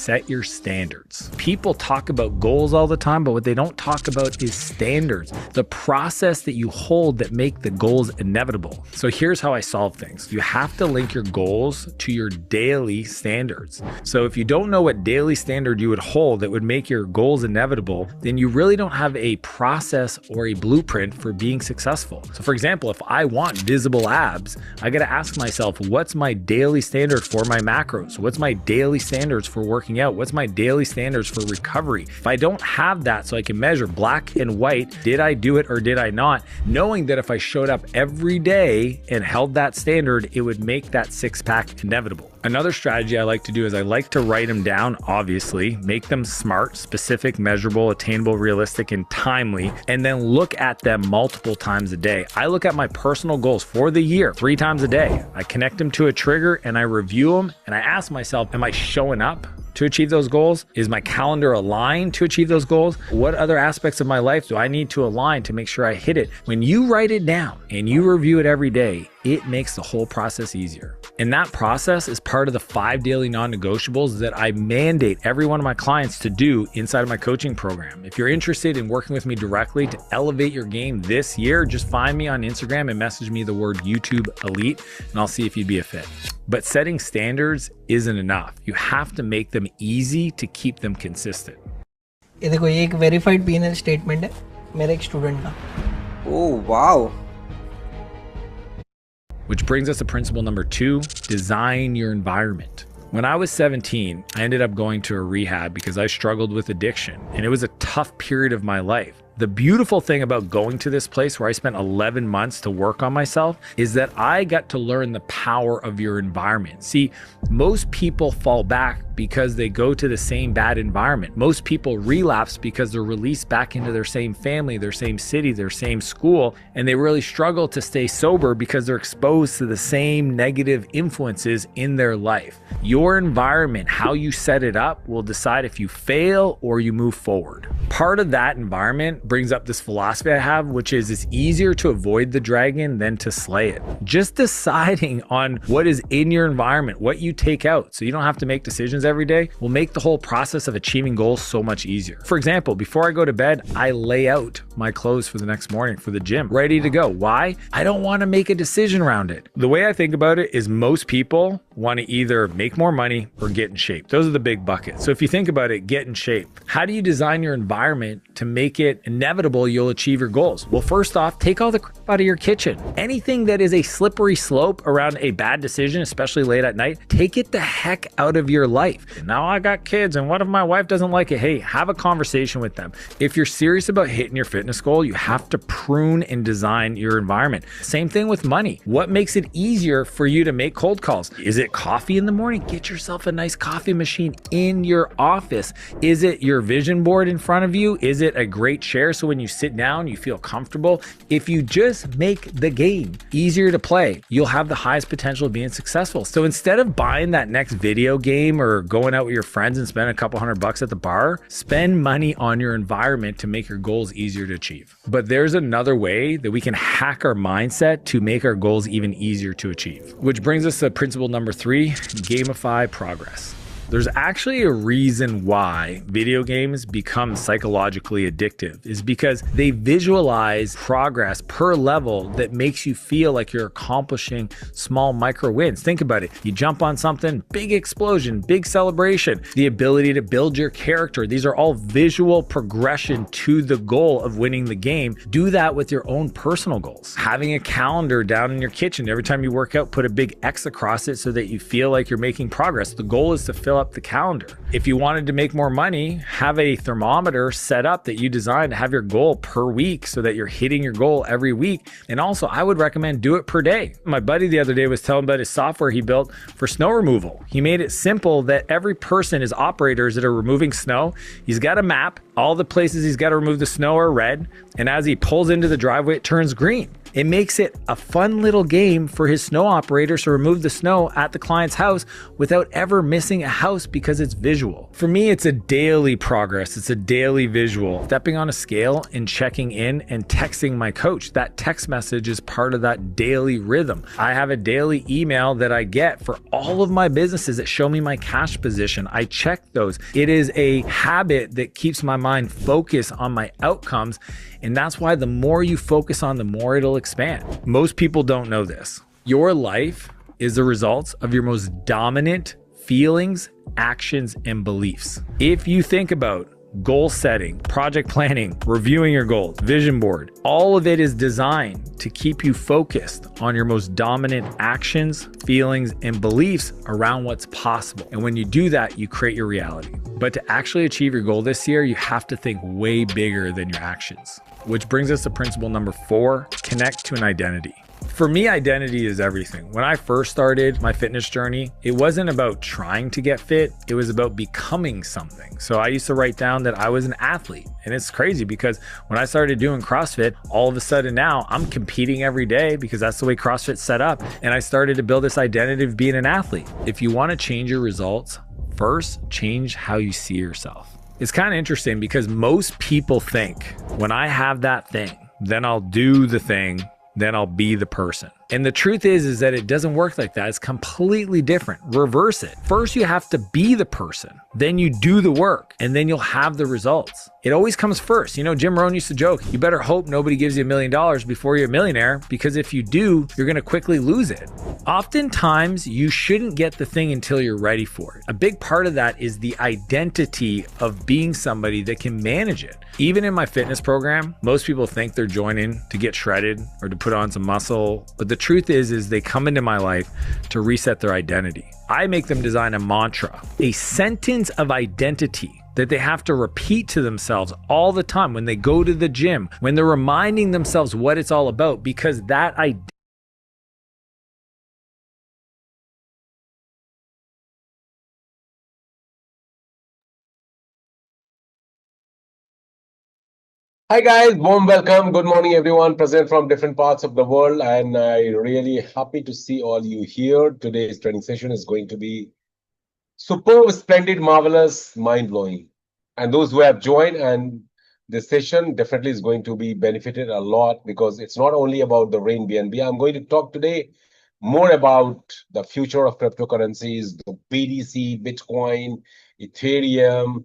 set your standards. People talk about goals all the time, but what they don't talk about is standards, the process that you hold that make the goals inevitable. So here's how I solve things. You have to link your goals to your daily standards. So if you don't know what daily standard you would hold that would make your goals inevitable, then you really don't have a process or a blueprint for being successful. So for example, if I want visible abs, I got to ask myself, what's my daily standard for my macros? What's my daily standards for working out? What's my daily standards for recovery? If I don't have that so I can measure black and white, did I do it or did I not? Knowing that if I showed up every day and held that standard, it would make that six-pack inevitable. Another strategy I like to do is I like to write them down, obviously, make them smart, specific, measurable, attainable, realistic, and timely, and then look at them multiple times a day. I look at my personal goals for the year 3 times a day. I connect them to a trigger and I review them and I ask myself, am I showing up to achieve those goals? Is my calendar aligned to achieve those goals? What other aspects of my life do I need to align to make sure I hit it? When you write it down and you review it every day, it makes the whole process easier. And that process is part of the 5 daily non-negotiables that I mandate every one of my clients to do inside of my coaching program. If you're interested in working with me directly to elevate your game this year, just find me on Instagram and message me the word YouTube Elite, and I'll see if you'd be a fit. But setting standards isn't enough. You have to make them easy to keep them consistent. ये देखो, ये एक verified P&L statement है मेरे एक student का. Oh wow. Which brings us to principle number 2, design your environment. When I was 17, I ended up going to a rehab because I struggled with addiction, and it was a tough period of my life. The beautiful thing about going to this place where I spent 11 months to work on myself is that I got to learn the power of your environment. See, most people fall back because they go to the same bad environment. Most people relapse because they're released back into their same family, their same city, their same school, and they really struggle to stay sober because they're exposed to the same negative influences in their life. Your environment, how you set it up, will decide if you fail or you move forward. Part of that environment brings up this philosophy I have, which is it's easier to avoid the dragon than to slay it. Just deciding on what is in your environment, what you take out, so you don't have to make decisions every day, will make the whole process of achieving goals so much easier. For example, before I go to bed, I lay out my clothes for the next morning for the gym, ready to go. Why? I don't want to make a decision around it. The way I think about it is most people want to either make more money or get in shape. Those are the big buckets. So if you think about it, get in shape. How do you design your environment to make it inevitable you'll achieve your goals? Well, first off, take all the crap out of your kitchen. Anything that is a slippery slope around a bad decision, especially late at night, take it the heck out of your life. Now I got kids, and what if my wife doesn't like it? Hey, have a conversation with them. If you're serious about hitting your fitness goal, you have to prune and design your environment. Same thing with money. What makes it easier for you to make cold calls? Is it coffee in the morning? Get yourself a nice coffee machine in your office. Is it your vision board in front of you? Is it a great chair so when you sit down, you feel comfortable? If you just make the game easier to play, you'll have the highest potential of being successful. So instead of buying that next video game or going out with your friends and spending a couple $100 at the bar, spend money on your environment to make your goals easier to achieve. But there's another way that we can hack our mindset to make our goals even easier to achieve. Which brings us to principle number 3, gamify progress. There's actually a reason why video games become psychologically addictive, is because they visualize progress per level that makes you feel like you're accomplishing small micro wins. Think about it. You jump on something, big explosion, big celebration, the ability to build your character. These are all visual progression to the goal of winning the game. Do that with your own personal goals. Having a calendar down in your kitchen, every time you work out, put a big X across it so that you feel like you're making progress. The goal is to fill up the calendar. If you wanted to make more money, have a thermometer set up that you design to have your goal per week so that you're hitting your goal every week. And also, I would recommend do it per day. My buddy the other day was telling about his software he built for snow removal. He made it simple that every person is operators that are removing snow. He's got a map. All the places he's got to remove the snow are red. And as he pulls into the driveway, it turns green. It makes it a fun little game for his snow operators to remove the snow at the client's house without ever missing a house because it's visual. visual. For me, it's a daily progress. It's a daily visual. Stepping on a scale and checking in and texting my coach. That text message is part of that daily rhythm. I have a daily email that I get for all of my businesses that show me my cash position. I check those. It is a habit that keeps my mind focused on my outcomes. And that's why the more you focus on, the more it'll expand. Most people don't know this. Your life is the result of your most dominant feelings, actions, and beliefs. If you think about goal setting, project planning, reviewing your goals, vision board, all of it is designed to keep you focused on your most dominant actions, feelings, and beliefs around what's possible. And when you do that, you create your reality. But to actually achieve your goal this year, you have to think way bigger than your actions. Which brings us to principle number 4, connect to an identity. For me, identity is everything. When I first started my fitness journey, it wasn't about trying to get fit. It was about becoming something. So I used to write down that I was an athlete. And it's crazy because when I started doing CrossFit, all of a sudden now I'm competing every day because that's the way CrossFit's set up. And I started to build this identity of being an athlete. If you want to change your results, first change how you see yourself. It's kind of interesting because most people think when I have that thing, then I'll do the thing, then I'll be the person. And the truth is that it doesn't work like that. It's completely different. Reverse it. First, you have to be the person. Then you do the work and then you'll have the results. It always comes first. You know, Jim Rohn used to joke, you better hope nobody gives you $1 million before you're a millionaire, because if you do, you're going to quickly lose it. Oftentimes, you shouldn't get the thing until you're ready for it. A big part of that is the identity of being somebody that can manage it. Even in my fitness program, most people think they're joining to get shredded or to put on some muscle. But the truth is they come into my life to reset their identity. I make them design a mantra, a sentence of identity that they have to repeat to themselves all the time when they go to the gym, when they're reminding themselves what it's all about, because that identity. Hi guys, warm welcome. Good morning, everyone present from different parts of the world, and I really happy to see all you here. Today's training session is going to be superb, splendid, marvelous, mind-blowing. And those who have joined, and this session definitely is going to be benefited a lot, because it's not only about the Rain BNB. I'm going to talk today more about the future of cryptocurrencies, the BTC, Bitcoin, Ethereum,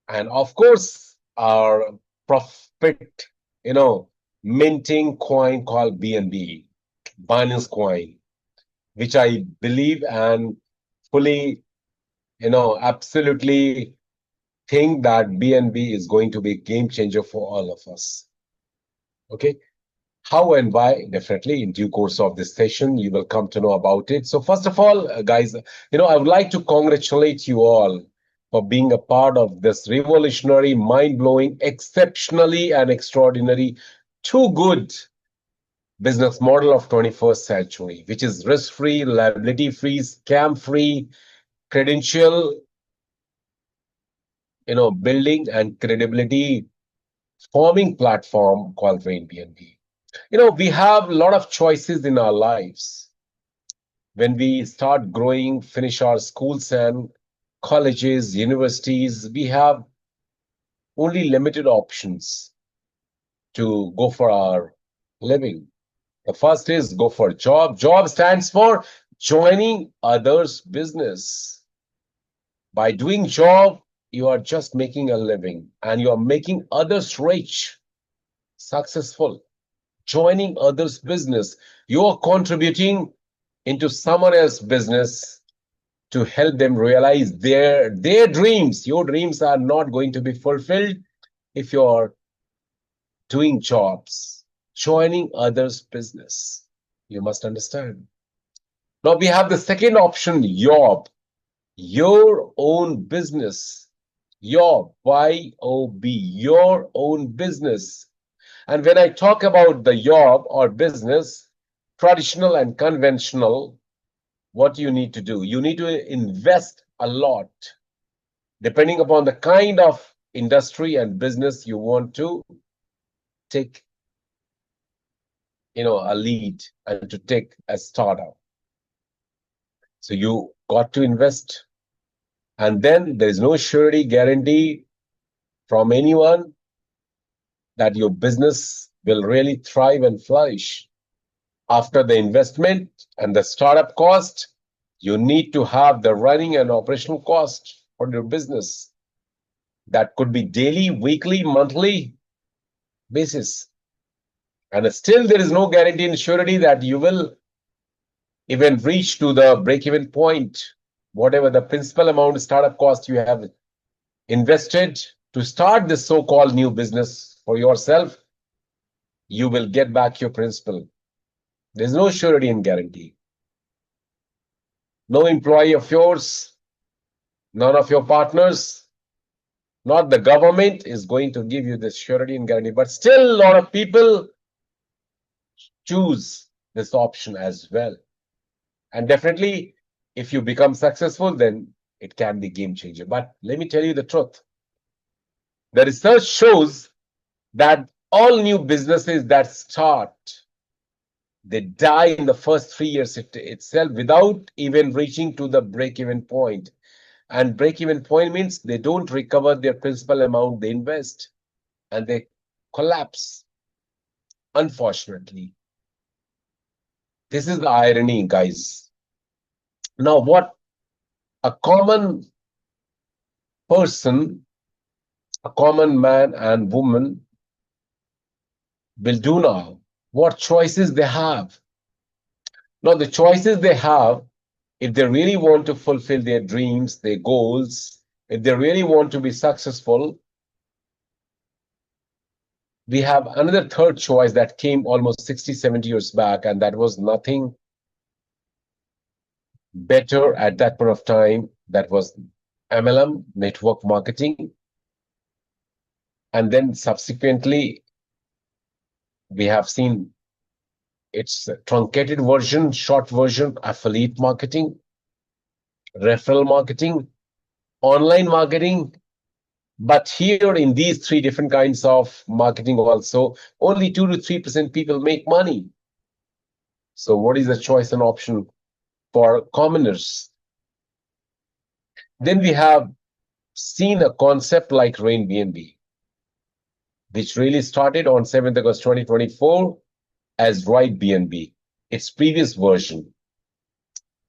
and of course our profit, minting coin called BNB, Binance coin, which I believe and fully, absolutely think that BNB is going to be a game changer for all of us. Okay. How and why? Definitely in due course of this session, you will come to know about it. So first of all, guys, I would like to congratulate you all for being a part of this revolutionary, mind-blowing, exceptionally and extraordinary, too good business model of 21st century, which is risk-free, liability-free, scam-free, credential, building and credibility forming platform called Rain BNB. We have a lot of choices in our lives. When we start growing, finish our schools and colleges, universities, we have only limited options to go for our living. The first is go for a job. Job stands for joining others' business. By doing job, you are just making a living and you are making others rich, successful. Joining others' business, you are contributing into someone else's business to help them realize their dreams. Your dreams are not going to be fulfilled if you're doing jobs, joining others' business. You must understand. Now we have the second option, YOB, your own business. YOB, Y-O-B, your own business. And when I talk about the YOB or business, traditional and conventional, what you need to do? You need to invest a lot, depending upon the kind of industry and business you want to take, a lead and to take a startup. So you got to invest, And then there is no surety guarantee from anyone that your business will really thrive and flourish. After the investment and the startup cost, you need to have the running and operational cost for your business. That could be daily, weekly, monthly basis. And still there is no guarantee and surety that you will even reach to the break-even point, whatever the principal amount startup cost you have invested to start this so-called new business for yourself, you will get back your principal. There's no surety and guarantee. No employee of yours, none of your partners, not the government is going to give you this surety and guarantee. But still, a lot of people choose this option as well. And definitely, if you become successful, then it can be game changer. But let me tell you the truth. The research shows that all new businesses that start, they die in the first 3 years itself without even reaching to the break-even point. And break-even point means they don't recover their principal amount they invest and they collapse, unfortunately. This is the irony, guys. Now, what a common person, a common man and woman will do now, what choices they have. Now, the choices they have, if they really want to fulfill their dreams, their goals, if they really want to be successful, we have another third choice that came almost 60, 70 years back, and that was nothing better at that point of time. That was MLM, network marketing. And then subsequently, we have seen its truncated version, short version, affiliate marketing, referral marketing, online marketing. But here in these three different kinds of marketing also, only 2 to 3% people make money. So what is the choice and option for commoners? Then we have seen a concept like RainBnB, which really started on 7th August 2024 as RideBnB, its previous version,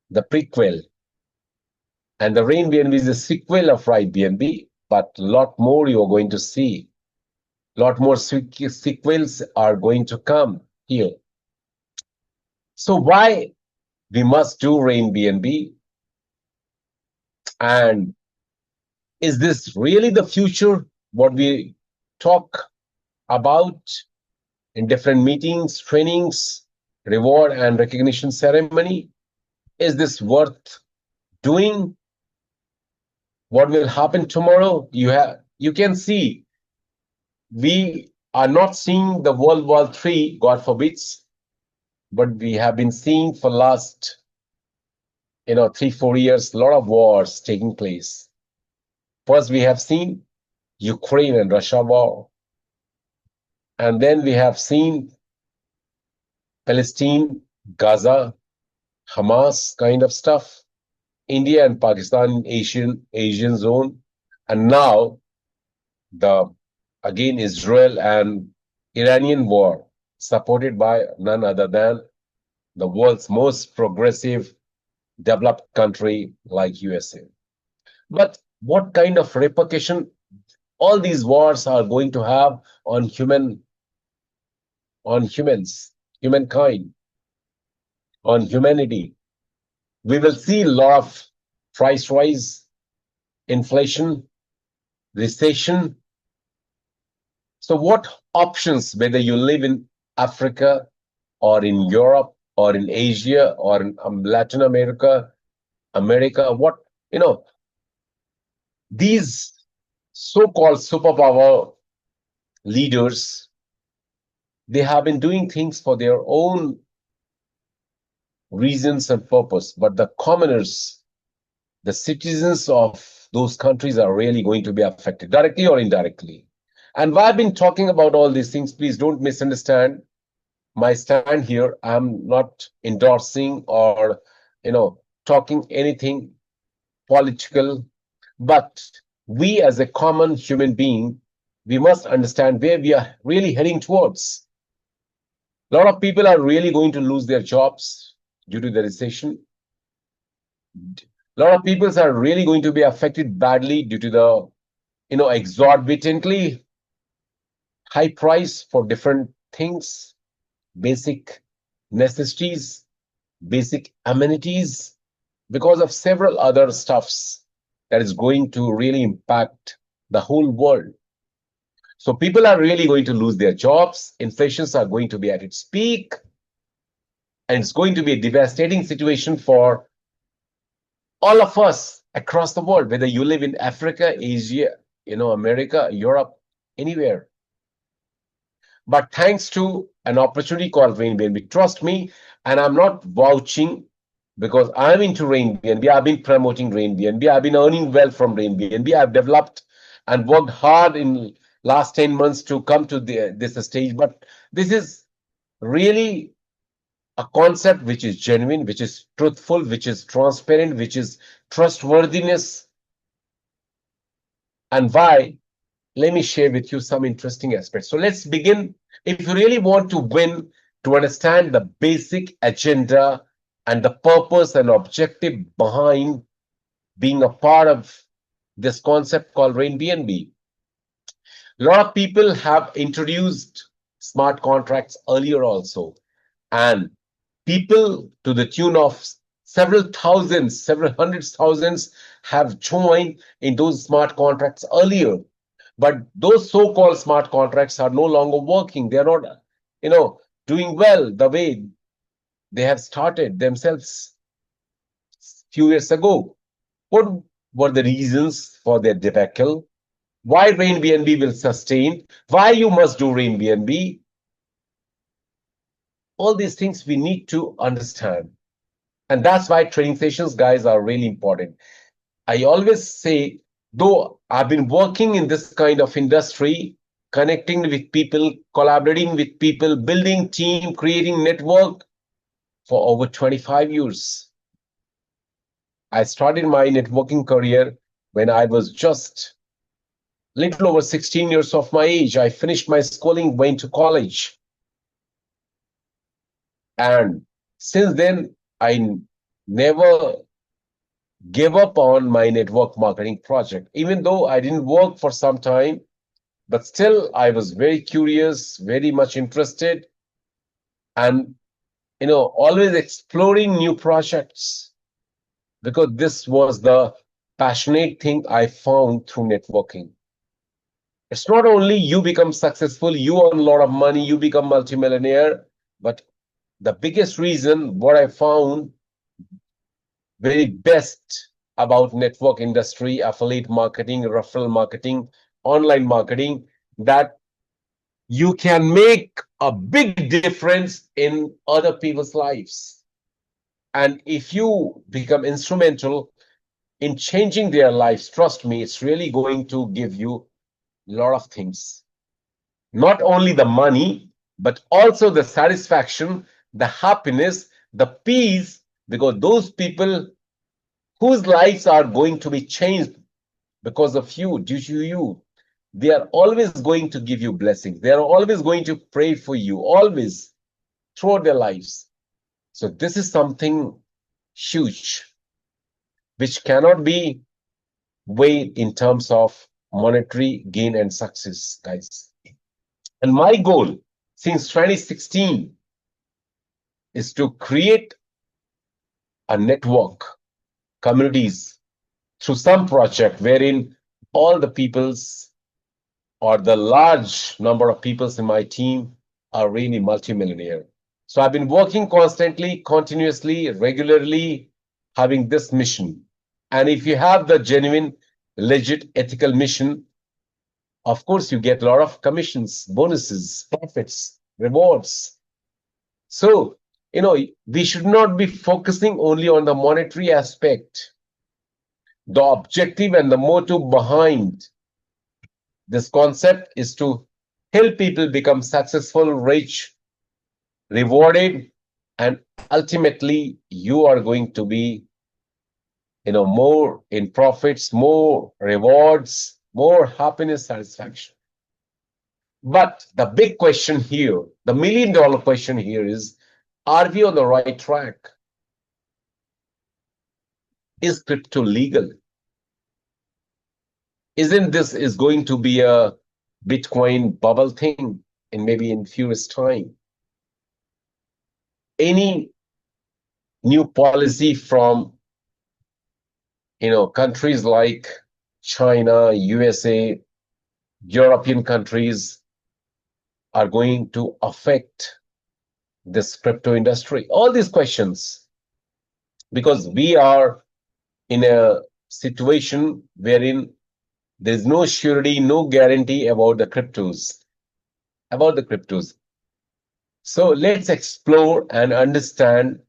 the prequel. And the RainBnB is a sequel of RideBnB, but a lot more you're going to see. A lot more sequels are going to come here. So why we must do RainBnB? And is this really the future? What we talk about in different meetings, trainings, reward and recognition ceremony? Is this worth doing? What will happen tomorrow? You can see we are not seeing the World War III, God forbids, but we have been seeing for last 3-4 years a lot of wars taking place. First, we have seen Ukraine and Russia war. And then we have seen Palestine, Gaza, Hamas kind of stuff, India and Pakistan in Asian zone. And now again Israel and Iranian war, supported by none other than the world's most progressive developed country like USA. But what kind of repercussion all these wars are going to have on humans, humankind, on humanity? We will see a lot of price rise, inflation, recession. So what options, whether you live in Africa or in Europe or in Asia or in Latin America, these so-called superpower leaders, they have been doing things for their own reasons and purpose, but the commoners, the citizens of those countries are really going to be affected directly or indirectly. And why I've been talking about all these things, please don't misunderstand my stand here. I'm not endorsing or talking anything political. But we as a common human being, we must understand where we are really heading towards. A lot of people are really going to lose their jobs due to the recession. A lot of people are really going to be affected badly due to the, exorbitantly high price for different things, basic necessities, basic amenities, because of several other stuffs that is going to really impact the whole world. So people are really going to lose their jobs. Inflations are going to be at its peak. And it's going to be a devastating situation for all of us across the world, whether you live in Africa, Asia, America, Europe, anywhere. But thanks to an opportunity called RainBnB, trust me, and I'm not vouching because I'm into RainBnB. I've been promoting RainBnB. I've been earning well from RainBnB. I've developed and worked hard in last 10 months to come to this stage. But this is really a concept which is genuine, which is truthful, which is transparent, which is trustworthiness. And why? Let me share with you some interesting aspects. So let's begin. If you really want to win, to understand the basic agenda and the purpose and objective behind being a part of this concept called RainBnB. A lot of people have introduced smart contracts earlier also, and people to the tune of several thousands, several hundreds thousands have joined in those smart contracts earlier. But those so-called smart contracts are no longer working. They are not, doing well the way they have started themselves a few years ago. What were the reasons for their debacle? Why RainBnB will sustain? Why you must do RainBnB? All these things we need to understand. And that's why training sessions, guys, are really important. I always say, though I've been working in this kind of industry, connecting with people, collaborating with people, building team, creating network for over 25 years. I started my networking career when I was just little over 16 years of my age. I finished my schooling, went to college. And since then, I never gave up on my network marketing project, even though I didn't work for some time, but still I was very curious, very much interested, and always exploring new projects, because this was the passionate thing I found through networking. It's not only you become successful, you earn a lot of money, you become multimillionaire, but the biggest reason what I found very best about network industry, affiliate marketing, referral marketing, online marketing, that you can make a big difference in other people's lives. And if you become instrumental in changing their lives, trust me, it's really going to give you a lot of things. Not only the money, but also the satisfaction, the happiness, the peace, because those people whose lives are going to be changed because of you, due to you, they are always going to give you blessings. They are always going to pray for you, always, throughout their lives. So this is something huge, which cannot be weighed in terms of monetary gain and success, guys. And my goal since 2016 is to create a network, communities, through some project wherein all the peoples or the large number of peoples in my team are really multimillionaire. So I've been working constantly, continuously, regularly, having this mission. And if you have the genuine, legit, ethical mission, of course, you get a lot of commissions, bonuses, profits, rewards. So, we should not be focusing only on the monetary aspect. The objective and the motive behind this concept is to help people become successful, rich, rewarded, and ultimately you are going to be more in profits, more rewards, more happiness, satisfaction. But the big question here, the million-dollar question here is, are we on the right track? Is crypto legal? Isn't this is going to be a Bitcoin bubble thing in maybe in few years' time? Any new policy from countries like China, USA, European countries are going to affect this crypto industry? All these questions, because we are in a situation wherein there's no surety, no guarantee about the cryptos, So let's explore and understand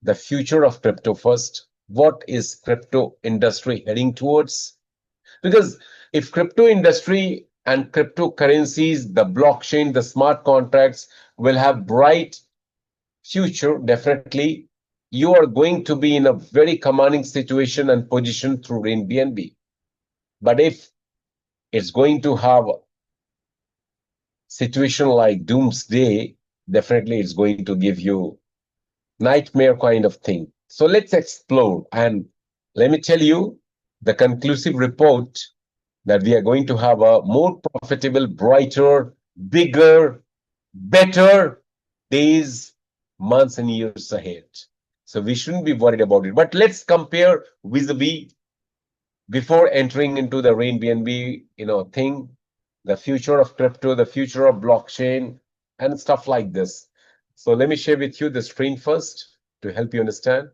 the future of crypto first. What is crypto industry heading towards? Because if crypto industry and cryptocurrencies, the blockchain, the smart contracts will have bright future, definitely you are going to be in a very commanding situation and position through BNB. But if it's going to have a situation like doomsday, definitely it's going to give you nightmare kind of thing. So let's explore, and let me tell you the conclusive report that we are going to have a more profitable, brighter, bigger, better days, months, and years ahead. So we shouldn't be worried about it. But let's compare vis-a-vis before entering into the RainBNB, thing, the future of crypto, the future of blockchain, and stuff like this. So let me share with you the screen first to help you understand.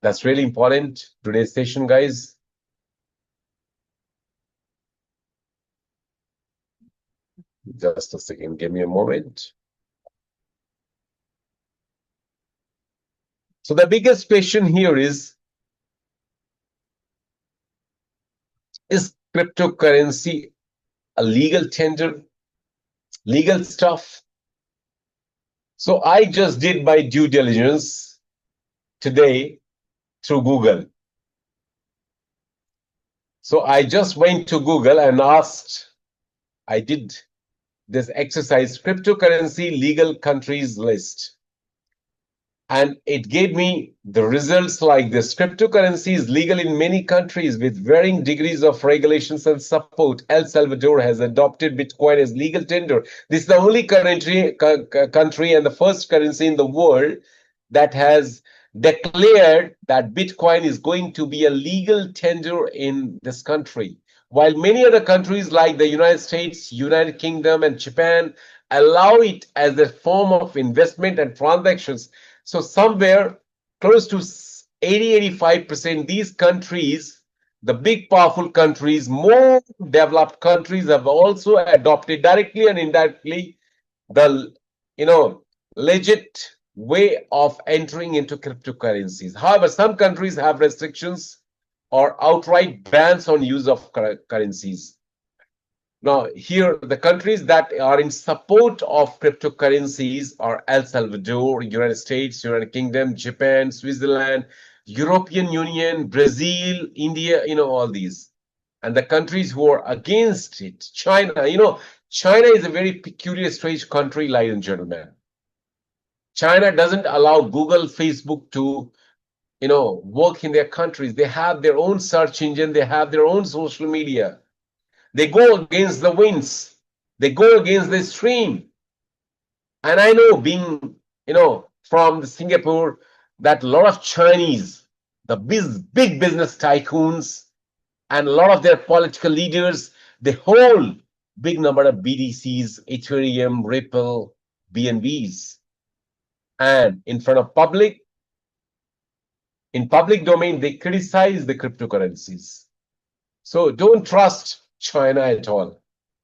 That's really important. Today's session, guys. Just a second, give me a moment. So the biggest question here is cryptocurrency a legal tender, legal stuff? So I just did my due diligence today through Google. So I just went to Google and I did this exercise, cryptocurrency legal countries list. And it gave me the results like this. Cryptocurrency is legal in many countries with varying degrees of regulations and support. El Salvador has adopted Bitcoin as legal tender. This is the only country and the first currency in the world that has declared that Bitcoin is going to be a legal tender in this country. While many other countries like the United States, United Kingdom, and Japan allow it as a form of investment and transactions. So somewhere close to 80-85%, these countries, the big powerful countries, more developed countries, have also adopted directly and indirectly the legit way of entering into cryptocurrencies. However, some countries have restrictions or outright bans on use of currencies. Now, here, the countries that are in support of cryptocurrencies are El Salvador, United States, United Kingdom, Japan, Switzerland, European Union, Brazil, India, all these. And the countries who are against it, China, China is a very peculiar, strange country, ladies and gentlemen. China doesn't allow Google, Facebook to, work in their countries. They have their own search engine. They have their own social media. They go against the winds. They go against the stream. And I know, being, from Singapore, that a lot of Chinese, the big business tycoons, and a lot of their political leaders, they hold big number of BTCs, Ethereum, Ripple, BNBs. And in front of in public domain, they criticize the cryptocurrencies. So don't trust China at all.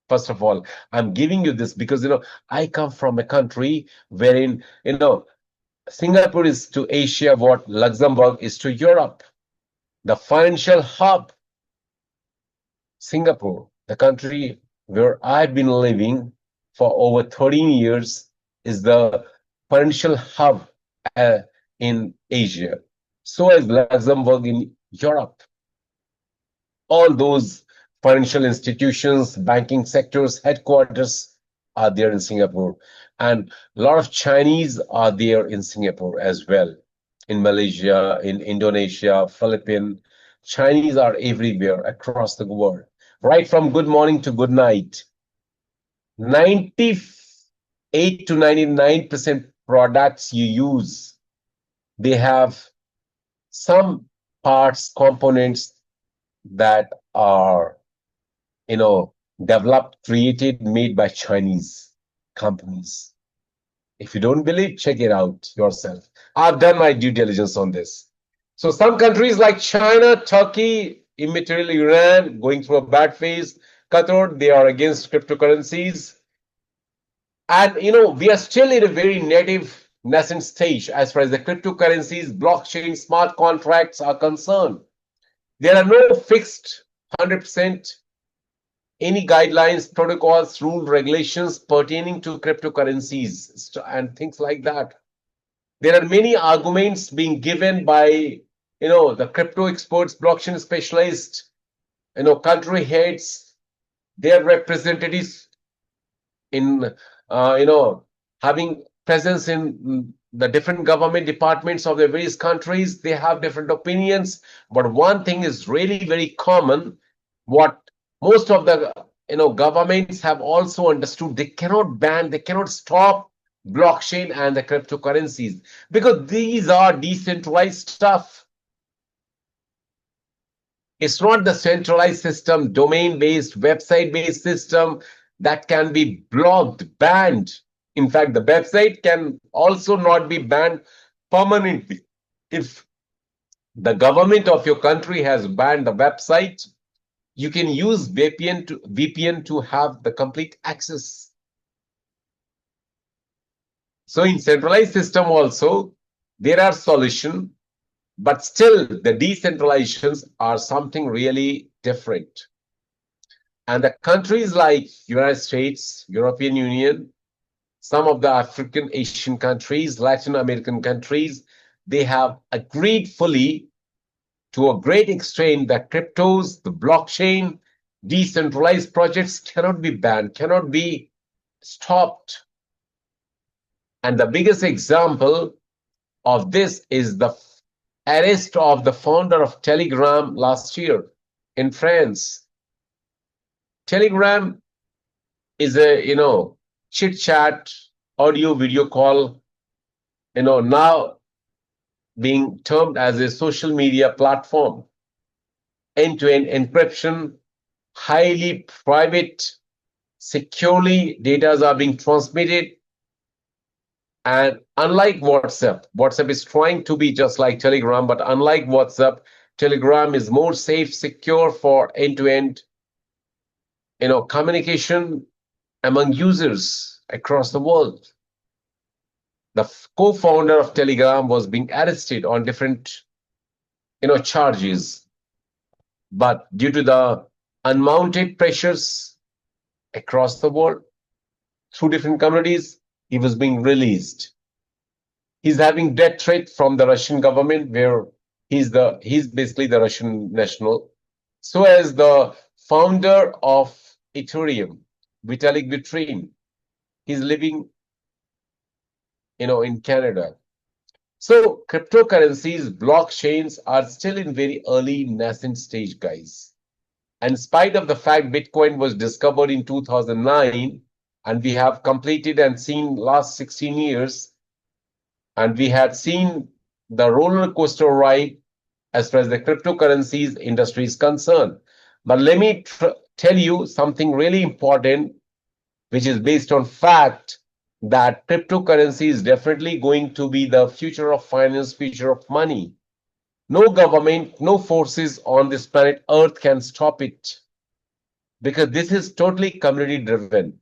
First of all, I'm giving you this because, I come from a country wherein, Singapore is to Asia what Luxembourg is to Europe. The financial hub, Singapore, the country where I've been living for over 13 years, is the financial hub in Asia. So is Luxembourg in Europe. All those financial institutions, banking sectors, headquarters are there in Singapore. And a lot of Chinese are there in Singapore as well, in Malaysia, in Indonesia, Philippines. Chinese are everywhere across the world, right from good morning to good night. 98 to 99% products you use, they have some parts, components that are, developed, created, made by Chinese companies. If you don't believe, check it out yourself. I've done my due diligence on this. So some countries like China, Turkey, immaterial Iran, going through a bad phase. Qatar, they are against cryptocurrencies. And we are still in a very native, nascent stage as far as the cryptocurrencies, blockchain, smart contracts are concerned. There are no fixed 100% any guidelines, protocols, rules, regulations pertaining to cryptocurrencies and things like that. There are many arguments being given by the crypto experts, blockchain specialists, country heads, their representatives in having presence in the different government departments of the various countries. They have different opinions, but one thing is really very common. What most of the governments have also understood: they cannot ban, they cannot stop blockchain and the cryptocurrencies because these are decentralized stuff. It's not the centralized system, domain-based, website-based system that can be blocked, banned. In fact, the website can also not be banned permanently. If the government of your country has banned the website, you can use VPN to have the complete access. So in centralized system also, there are solutions, but still the decentralizations are something really different. And the countries like United States, European Union, some of the African, Asian countries, Latin American countries, they have agreed fully to a great extent that cryptos, the blockchain, decentralized projects cannot be banned, cannot be stopped. And the biggest example of this is the arrest of the founder of Telegram last year in France. Telegram is a, chit chat, audio, video call, now being termed as a social media platform. End-to-end encryption, highly private, securely data are being transmitted. And unlike WhatsApp, WhatsApp is trying to be just like Telegram, but unlike WhatsApp, Telegram is more safe, secure for end-to-end, communication among users across the world. The co-founder of Telegram was being arrested on different, charges, but due to the unmounted pressures across the world through different communities, he was being released. He's having death threat from the Russian government, where he's basically the Russian national. So as the founder of Ethereum, Vitalik Buterin, he's living, in Canada. So cryptocurrencies, blockchains are still in very early nascent stage, guys. And in spite of the fact Bitcoin was discovered in 2009, and we have completed and seen last 16 years, and we had seen the roller coaster ride as far as the cryptocurrencies industry is concerned. But let me tell you something really important, which is based on fact, that cryptocurrency is definitely going to be the future of finance, future of money. No government, no forces on this planet Earth can stop it, because this is totally community driven.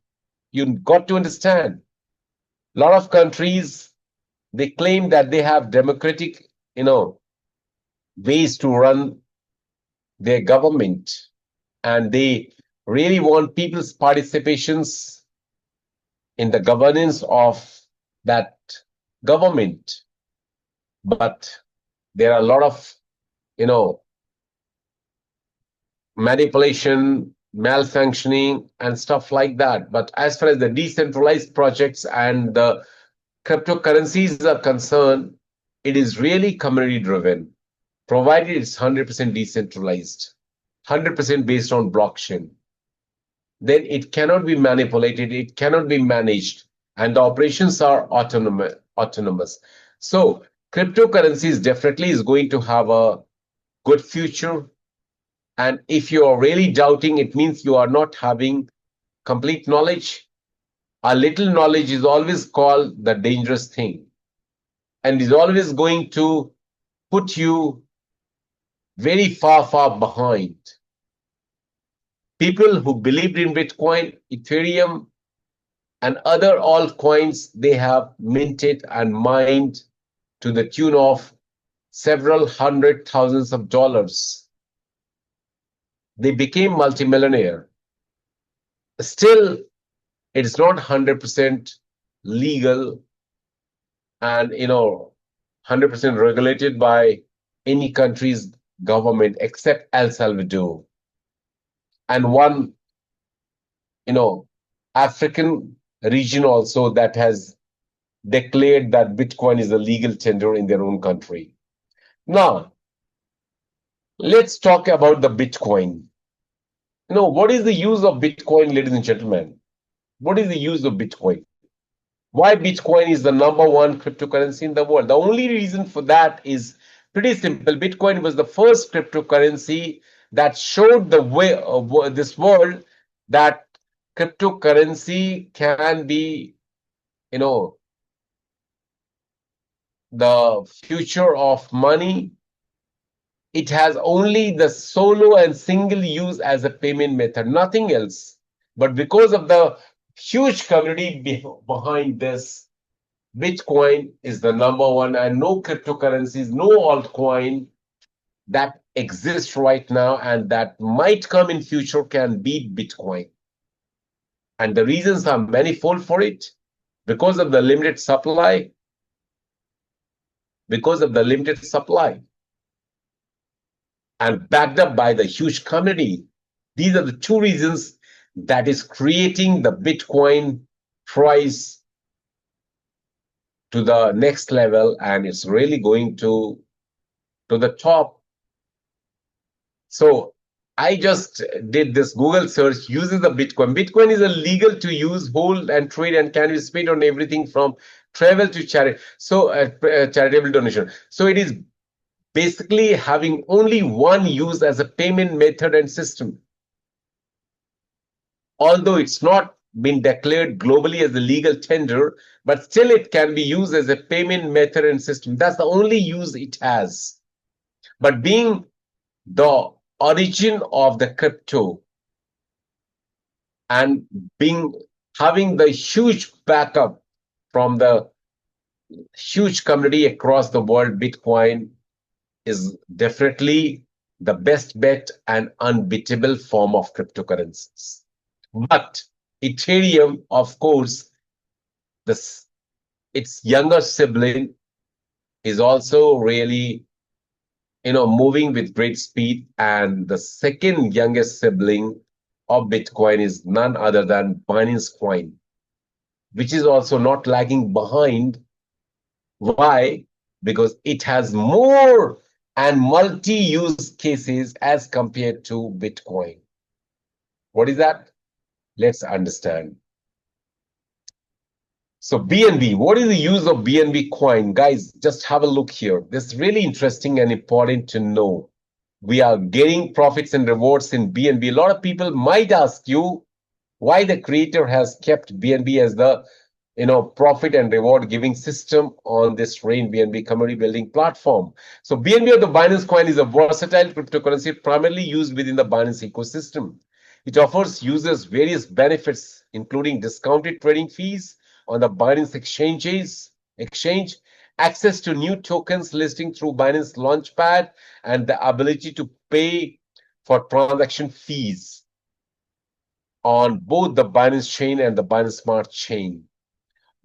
You got to understand, a lot of countries, they claim that they have democratic, ways to run their government, and they really want people's participations in the governance of that government. But there are a lot of, you know, manipulation, malfunctioning, and stuff like that. But as far as the decentralized projects and the cryptocurrencies are concerned, it is really community driven, provided it's 100% decentralized, 100% based on blockchain. Then it cannot be manipulated, it cannot be managed, and the operations are autonomous. So cryptocurrencies definitely is going to have a good future. And if you are really doubting, it means you are not having complete knowledge. A little knowledge is always called the dangerous thing, and is always going to put you very far, far behind. People who believed in Bitcoin, Ethereum, and other altcoins, they have minted and mined to the tune of several hundred thousands of dollars. They became multimillionaire. Still, it's not 100% legal and 100% regulated by any country's government except El Salvador and one African region also that has declared that Bitcoin is a legal tender in their own country. Now, let's talk about the Bitcoin. What is the use of Bitcoin, ladies and gentlemen? What is the use of Bitcoin? Why Bitcoin is the #1 cryptocurrency in the world? The only reason for that is pretty simple. Bitcoin was the first cryptocurrency that showed the way of this world that cryptocurrency can be, the future of money. It has only the solo and single use as a payment method, nothing else. But because of the huge community behind this, Bitcoin is the #1, and no cryptocurrencies, no altcoin that exists right now and that might come in future can beat Bitcoin. And the reasons are manifold for it. Because of the limited supply. And backed up by the huge community. These are the two reasons that is creating the Bitcoin price to the next level, and it's really going to the top. So I just did this Google search, uses the Bitcoin. Bitcoin is illegal to use, hold, and trade, and can be spent on everything from travel to charity. So charitable donation. So it is basically having only one use as a payment method and system. Although it's not been declared globally as a legal tender, but still it can be used as a payment method and system. That's the only use it has. But being the origin of the crypto and having the huge backup from the huge community across the world, Bitcoin is definitely the best bet and unbeatable form of cryptocurrencies. But Ethereum, of course, its younger sibling is also really, moving with great speed. And the second youngest sibling of Bitcoin is none other than Binance Coin, which is also not lagging behind. Why? Because it has more and multi-use cases as compared to Bitcoin. What is that? Let's understand. So BNB, what is the use of BNB coin? Guys, just have a look here. This is really interesting and important to know. We are getting profits and rewards in BNB. A lot of people might ask you why the creator has kept BNB as the profit and reward giving system on this Rain BNB community building platform. So BNB or the Binance coin is a versatile cryptocurrency primarily used within the Binance ecosystem. It offers users various benefits, including discounted trading fees on the Binance exchange, access to new tokens listing through Binance Launchpad, and the ability to pay for transaction fees on both the Binance chain and the Binance Smart chain.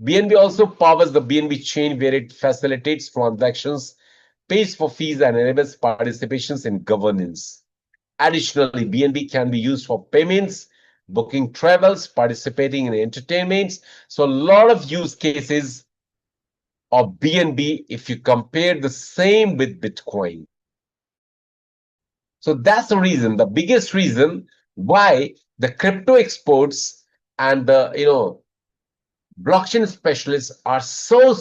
BNB also powers the BNB chain, where it facilitates transactions pays for fees and enables participations in governance. Additionally, BNB can be used for payments, booking travels, participating in entertainments. So a lot of use cases of BNB if you compare the same with Bitcoin. So that's the reason, the biggest reason why the crypto experts and the blockchain specialists are so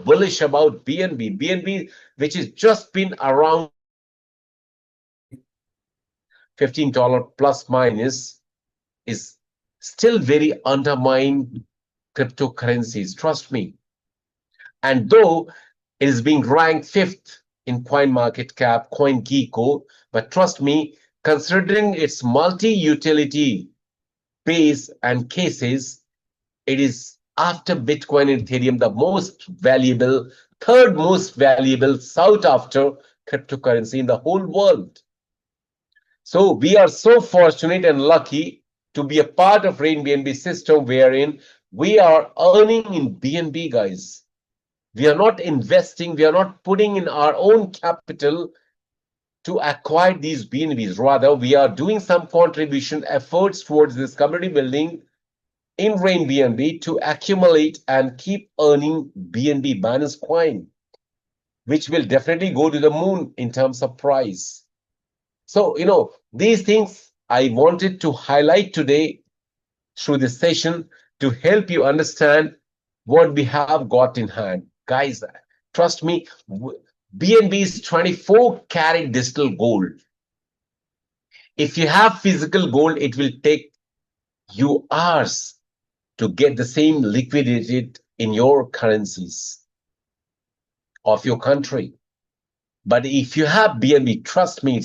bullish about BNB. BNB, which has just been around $15 plus minus, is still very undermined cryptocurrencies. Trust me. And though it is being ranked fifth in CoinMarketCap, CoinGecko, but trust me, considering its multi-utility base and cases, it is after Bitcoin and Ethereum the most valuable, third most valuable sought after cryptocurrency in the whole world. So we are so fortunate and lucky to be a part of Rain BNB system wherein we are earning in BNB, guys. We are not investing, we are not putting in our own capital to acquire these BNBs. Rather, we are doing some contribution efforts towards this community building in Rain BNB to accumulate and keep earning BNB Binance coin, which will definitely go to the moon in terms of price. So, these things I wanted to highlight today through this session to help you understand what we have got in hand. Guys, trust me, BNB is 24 karat digital gold. If you have physical gold, it will take you hours to get the same liquidated in your currencies of your country. But if you have BNB, trust me,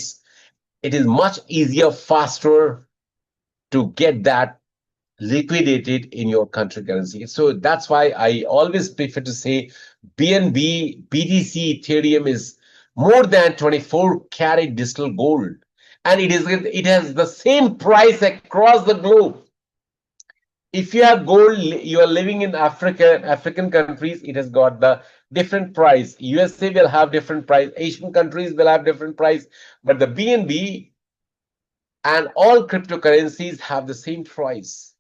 it is much easier, faster to get that liquidated in your country currency. So that's why I always prefer to say BNB, BTC, Ethereum is more than 24 karat digital gold. And it has the same price across the globe. If you have gold, you are living in African countries, it has got the different price. USA will have different price. Asian countries will have different price. But the BNB and all cryptocurrencies have the same price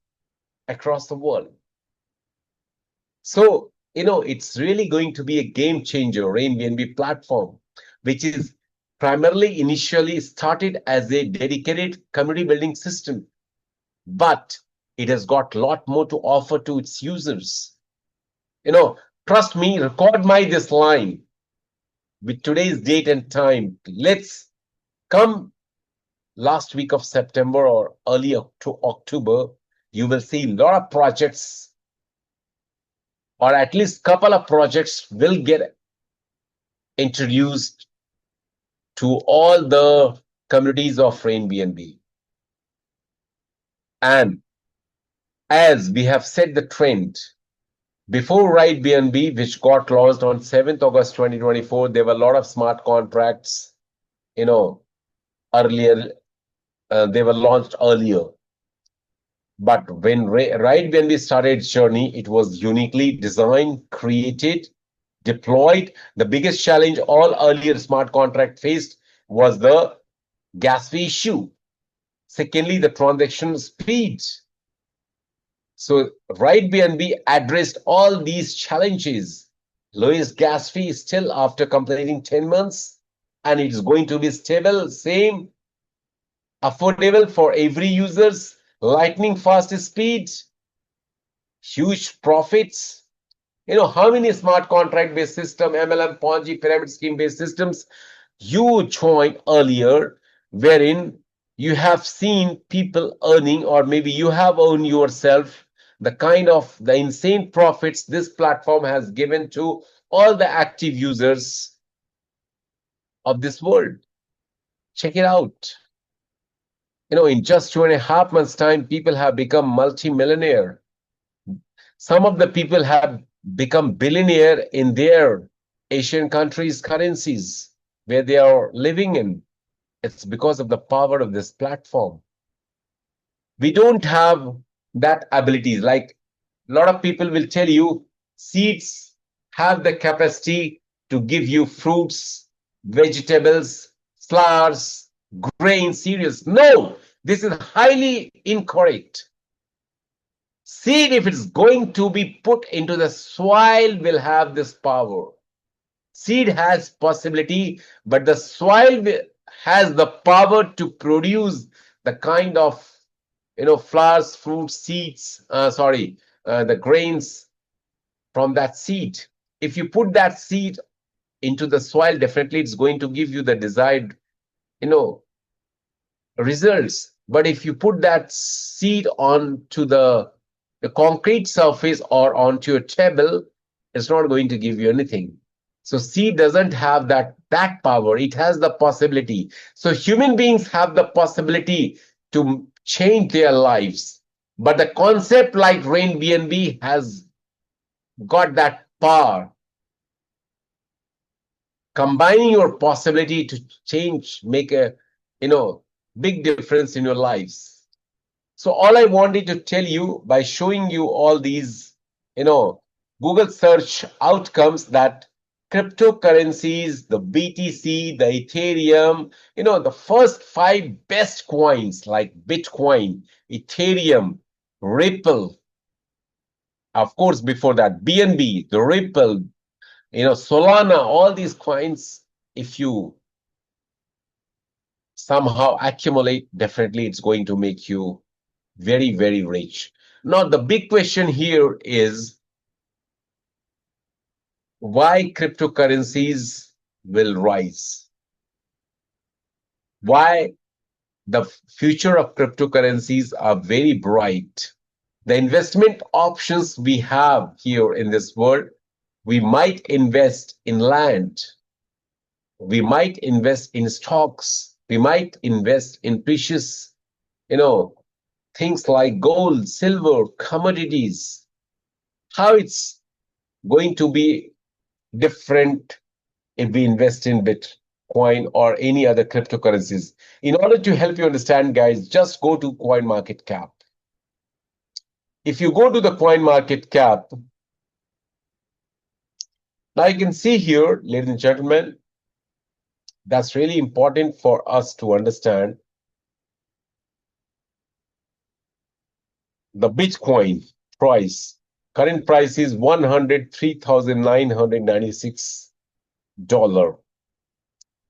across the world. So, it's really going to be a game changer, Rain BNB platform, which is primarily initially started as a dedicated community building system. But it has got a lot more to offer to its users. Trust me, record this line with today's date and time. Let's come last week of September or early October, you will see a lot of projects, or at least couple of projects will get introduced to all the communities of Rain BNB. And as we have set the trend, before Ride BNB, which got launched on 7th August 2024, there were a lot of smart contracts, earlier, they were launched earlier. But when Ride BNB started its journey, it was uniquely designed, created, deployed. The biggest challenge all earlier smart contract faced was the gas fee issue. Secondly, the transaction speed. So Ride BNB addressed all these challenges. Lowest gas fee still after completing 10 months, and it's going to be stable, same, affordable for every users, lightning fast speed, huge profits. How many smart contract based system, MLM, Ponzi, pyramid scheme based systems you joined earlier, wherein you have seen people earning, or maybe you have earned yourself, the insane profits this platform has given to all the active users of this world. Check it out. In just 2.5 months' time, people have become multi-millionaire. Some of the people have become billionaire in their Asian countries' currencies where they are living in. It's because of the power of this platform. We don't have that abilities. Like a lot of people will tell you, seeds have the capacity to give you fruits vegetables, flowers, grains, cereals. No, this is highly incorrect. Seed, if it's going to be put into the soil, will have this power. Seed has possibility, but the soil has the power to produce the kind of flowers, fruits, seeds. The grains from that seed. If you put that seed into the soil, definitely it's going to give you the desired, results. But if you put that seed onto the concrete surface or onto a table, it's not going to give you anything. So seed doesn't have that power. It has the possibility. So human beings have the possibility to change their lives. But the concept like Rain BNB has got that power. Combining your possibility to change, make a big difference in your lives. So all I wanted to tell you by showing you all these, Google search outcomes, that cryptocurrencies, the BTC, the Ethereum, the first 5 best coins like Bitcoin, Ethereum, Ripple, of course, before that, BNB, the Ripple, Solana, all these coins, if you somehow accumulate, definitely it's going to make you very, very rich. Now, the big question here is why cryptocurrencies will rise? Why the future of cryptocurrencies are very bright. The investment options we have here in this world, we might invest in land, we might invest in stocks, we might invest in precious, things like gold, silver, commodities. How it's going to be different if we invest in Bitcoin or any other cryptocurrencies. In order to help you understand, guys, just go to CoinMarketCap. If you go to the CoinMarketCap, now you can see here, ladies and gentlemen, that's really important for us to understand. The Bitcoin price, current price is $103,996.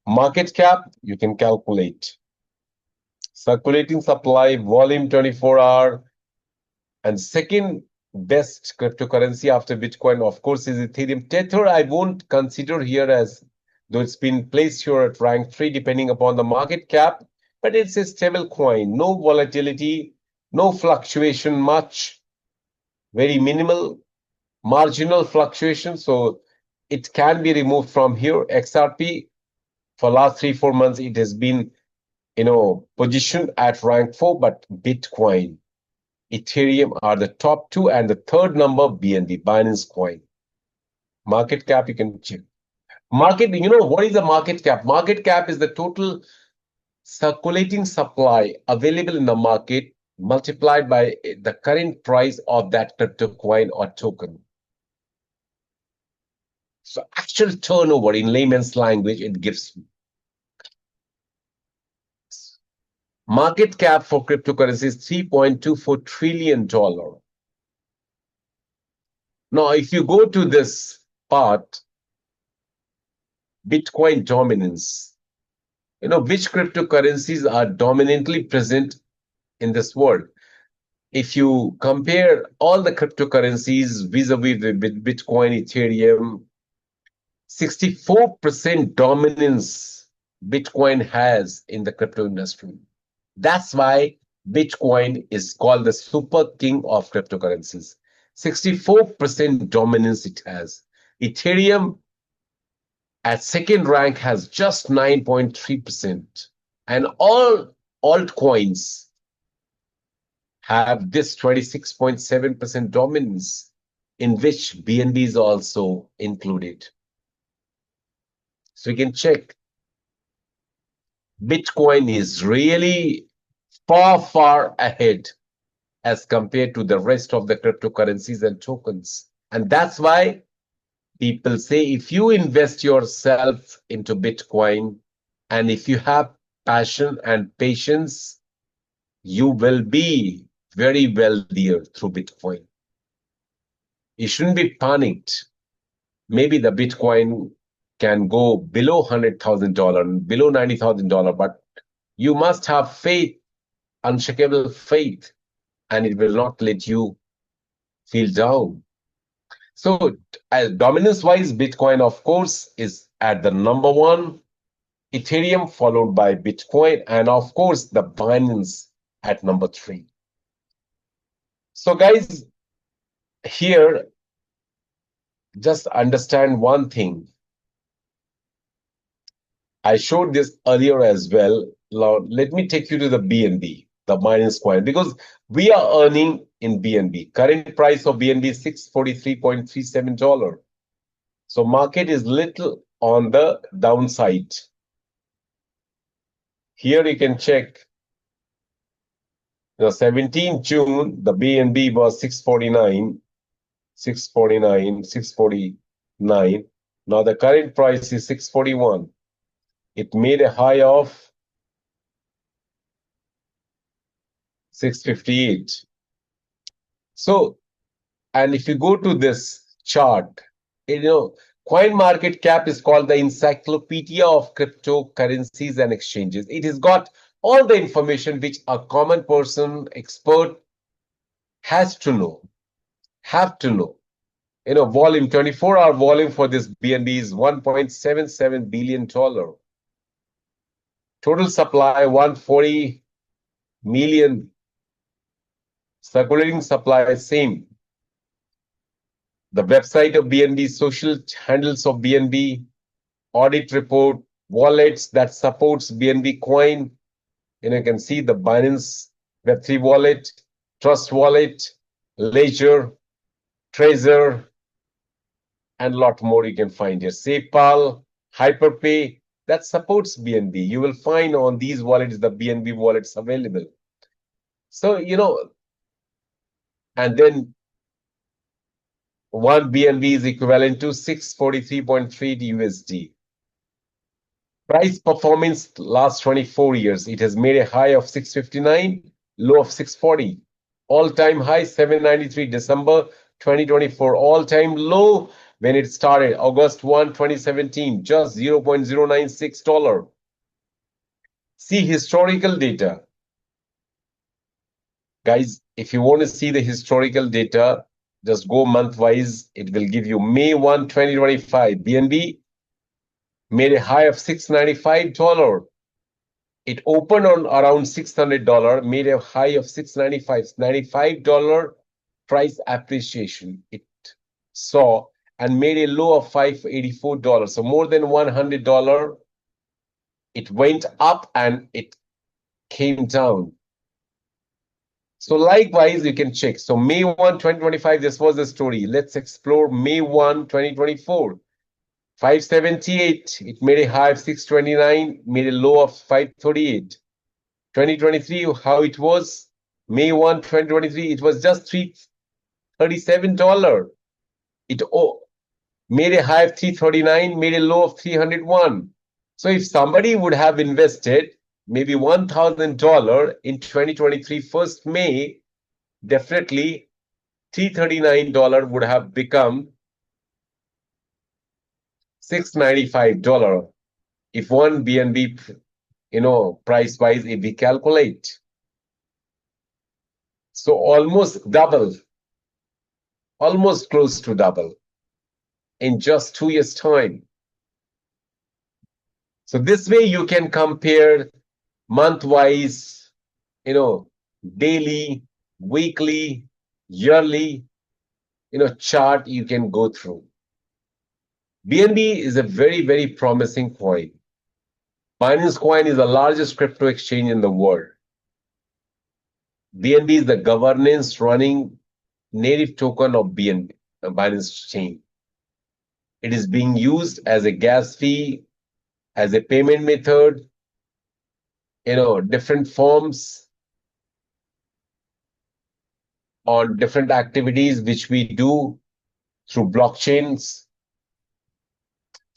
Market cap, you can calculate. Circulating supply, volume 24-hour, and second best cryptocurrency after Bitcoin, of course, is Ethereum. Tether, I won't consider here, as though it's been placed here at rank 3 depending upon the market cap, but it's a stable coin, no volatility, no fluctuation much, very minimal, marginal fluctuation. So it can be removed from here. XRP, for last 3-4 months, it has been, positioned at rank 4, but Bitcoin, Ethereum are the top 2, and the third number, BNB, Binance Coin. Market cap, you can check. Market, what is the market cap? Market cap is the total circulating supply available in the market multiplied by the current price of that crypto coin or token. So actual turnover in layman's language, it gives. Market cap for cryptocurrency is $3.24 trillion. Now, if you go to this part, Bitcoin dominance, which cryptocurrencies are dominantly present in this world? If you compare all the cryptocurrencies vis-a-vis the Bitcoin, Ethereum, 64% dominance Bitcoin has in the crypto industry. That's why Bitcoin is called the super king of cryptocurrencies. 64% dominance it has. Ethereum at second rank has just 9.3%. And all altcoins have this 26.7% dominance, in which BNB is also included. So you can check. Bitcoin is really far, far ahead as compared to the rest of the cryptocurrencies and tokens. And that's why people say if you invest yourself into Bitcoin and if you have passion and patience, you will be very wealthier through Bitcoin. You shouldn't be panicked. Maybe the Bitcoin can go below $100,000, below $90,000, but you must have faith, unshakable faith, and it will not let you feel down. So, dominance-wise, Bitcoin, of course, is at the number one, Ethereum followed by Bitcoin, and of course, the Binance at number three. So, guys, here, just understand one thing. I showed this earlier as well. Now, let me take you to the BNB, the Binance Coin, because we are earning in BNB. Current price of BNB is $643.37. So market is little on the downside. Here you can check. 17 June, the BNB was 649. Now the current price is 641. It made a high of 658. So, and if you go to this chart, CoinMarketCap is called the encyclopedia of cryptocurrencies and exchanges. It has got all the information which a common person, expert has to know, have to know. Volume, 24-hour volume for this BNB is $1.77 billion. Total supply, 140 million. Circulating supply, same. The website of BNB, social handles of BNB, audit report, wallets that supports BNB coin. You can see the Binance Web3 wallet, Trust Wallet, Ledger, Trezor, and a lot more you can find here. SafePal, Hyperpay, that supports BNB. You will find on these wallets the BNB wallets available. So, and then one BNB is equivalent to 643.3 USD. Price performance last 24 years. It has made a high of 659, low of 640. All-time high 793 December 2024. All-time low when it started August 1, 2017, just $0.096. See historical data. Guys, if you want to see the historical data, just go month-wise. It will give you May 1, 2025. BNB made a high of $695. It opened on around $600, made a high of $695. $95 price appreciation it saw and made a low of $584. So more than $100. It went up and it came down. So likewise, you can check. So May 1, 2025, this was the story. Let's explore May 1, 2024. 578, it made a high of 629, made a low of 538. 2023, how it was? May 1, 2023, it was just $337. It made a high of 339, made a low of 301. So if somebody would have invested maybe $1,000 in 2023 first May, definitely $339 would have become $695 if one BNB, price wise, if we calculate. So almost double, almost close to double in just 2 years' time. So this way you can compare month-wise, daily, weekly, yearly, chart you can go through. BNB is a very, very promising coin. Binance Coin is the largest crypto exchange in the world. BNB is the governance running native token of BNB, Binance chain. It is being used as a gas fee, as a payment method, different forms on different activities which we do through blockchains.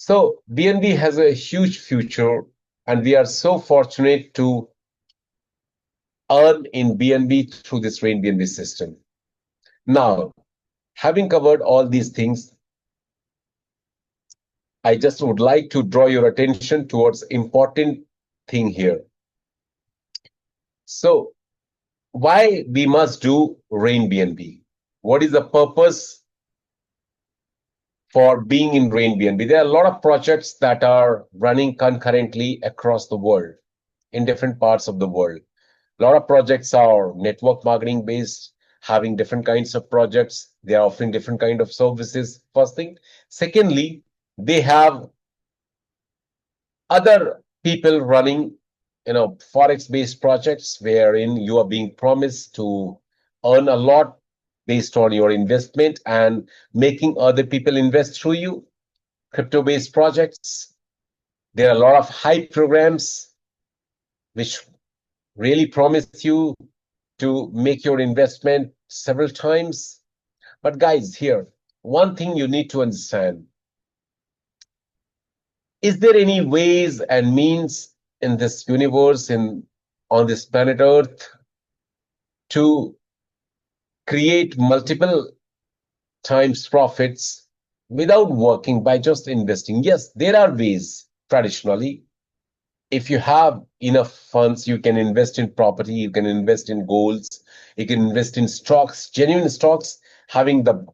So BNB has a huge future, and we are so fortunate to earn in BNB through this Rain BNB system. Now, having covered all these things, I just would like to draw your attention towards important thing here. So, why we must do Rain BNB? What is the purpose for being in Rain BNB? There are a lot of projects that are running concurrently across the world, in different parts of the world. A lot of projects are network marketing based, having different kinds of projects. They are offering different kind of services, first thing. Secondly, they have other people running, forex based projects wherein you are being promised to earn a lot based on your investment and making other people invest through you. Crypto based projects. There are a lot of hype programs which really promise you to make your investment several times. But guys, here, one thing you need to understand. Is there any ways and means in this universe, on this planet Earth, to create multiple times profits without working by just investing? Yes, there are ways traditionally. If you have enough funds, you can invest in property, you can invest in golds, you can invest in stocks, genuine stocks, having the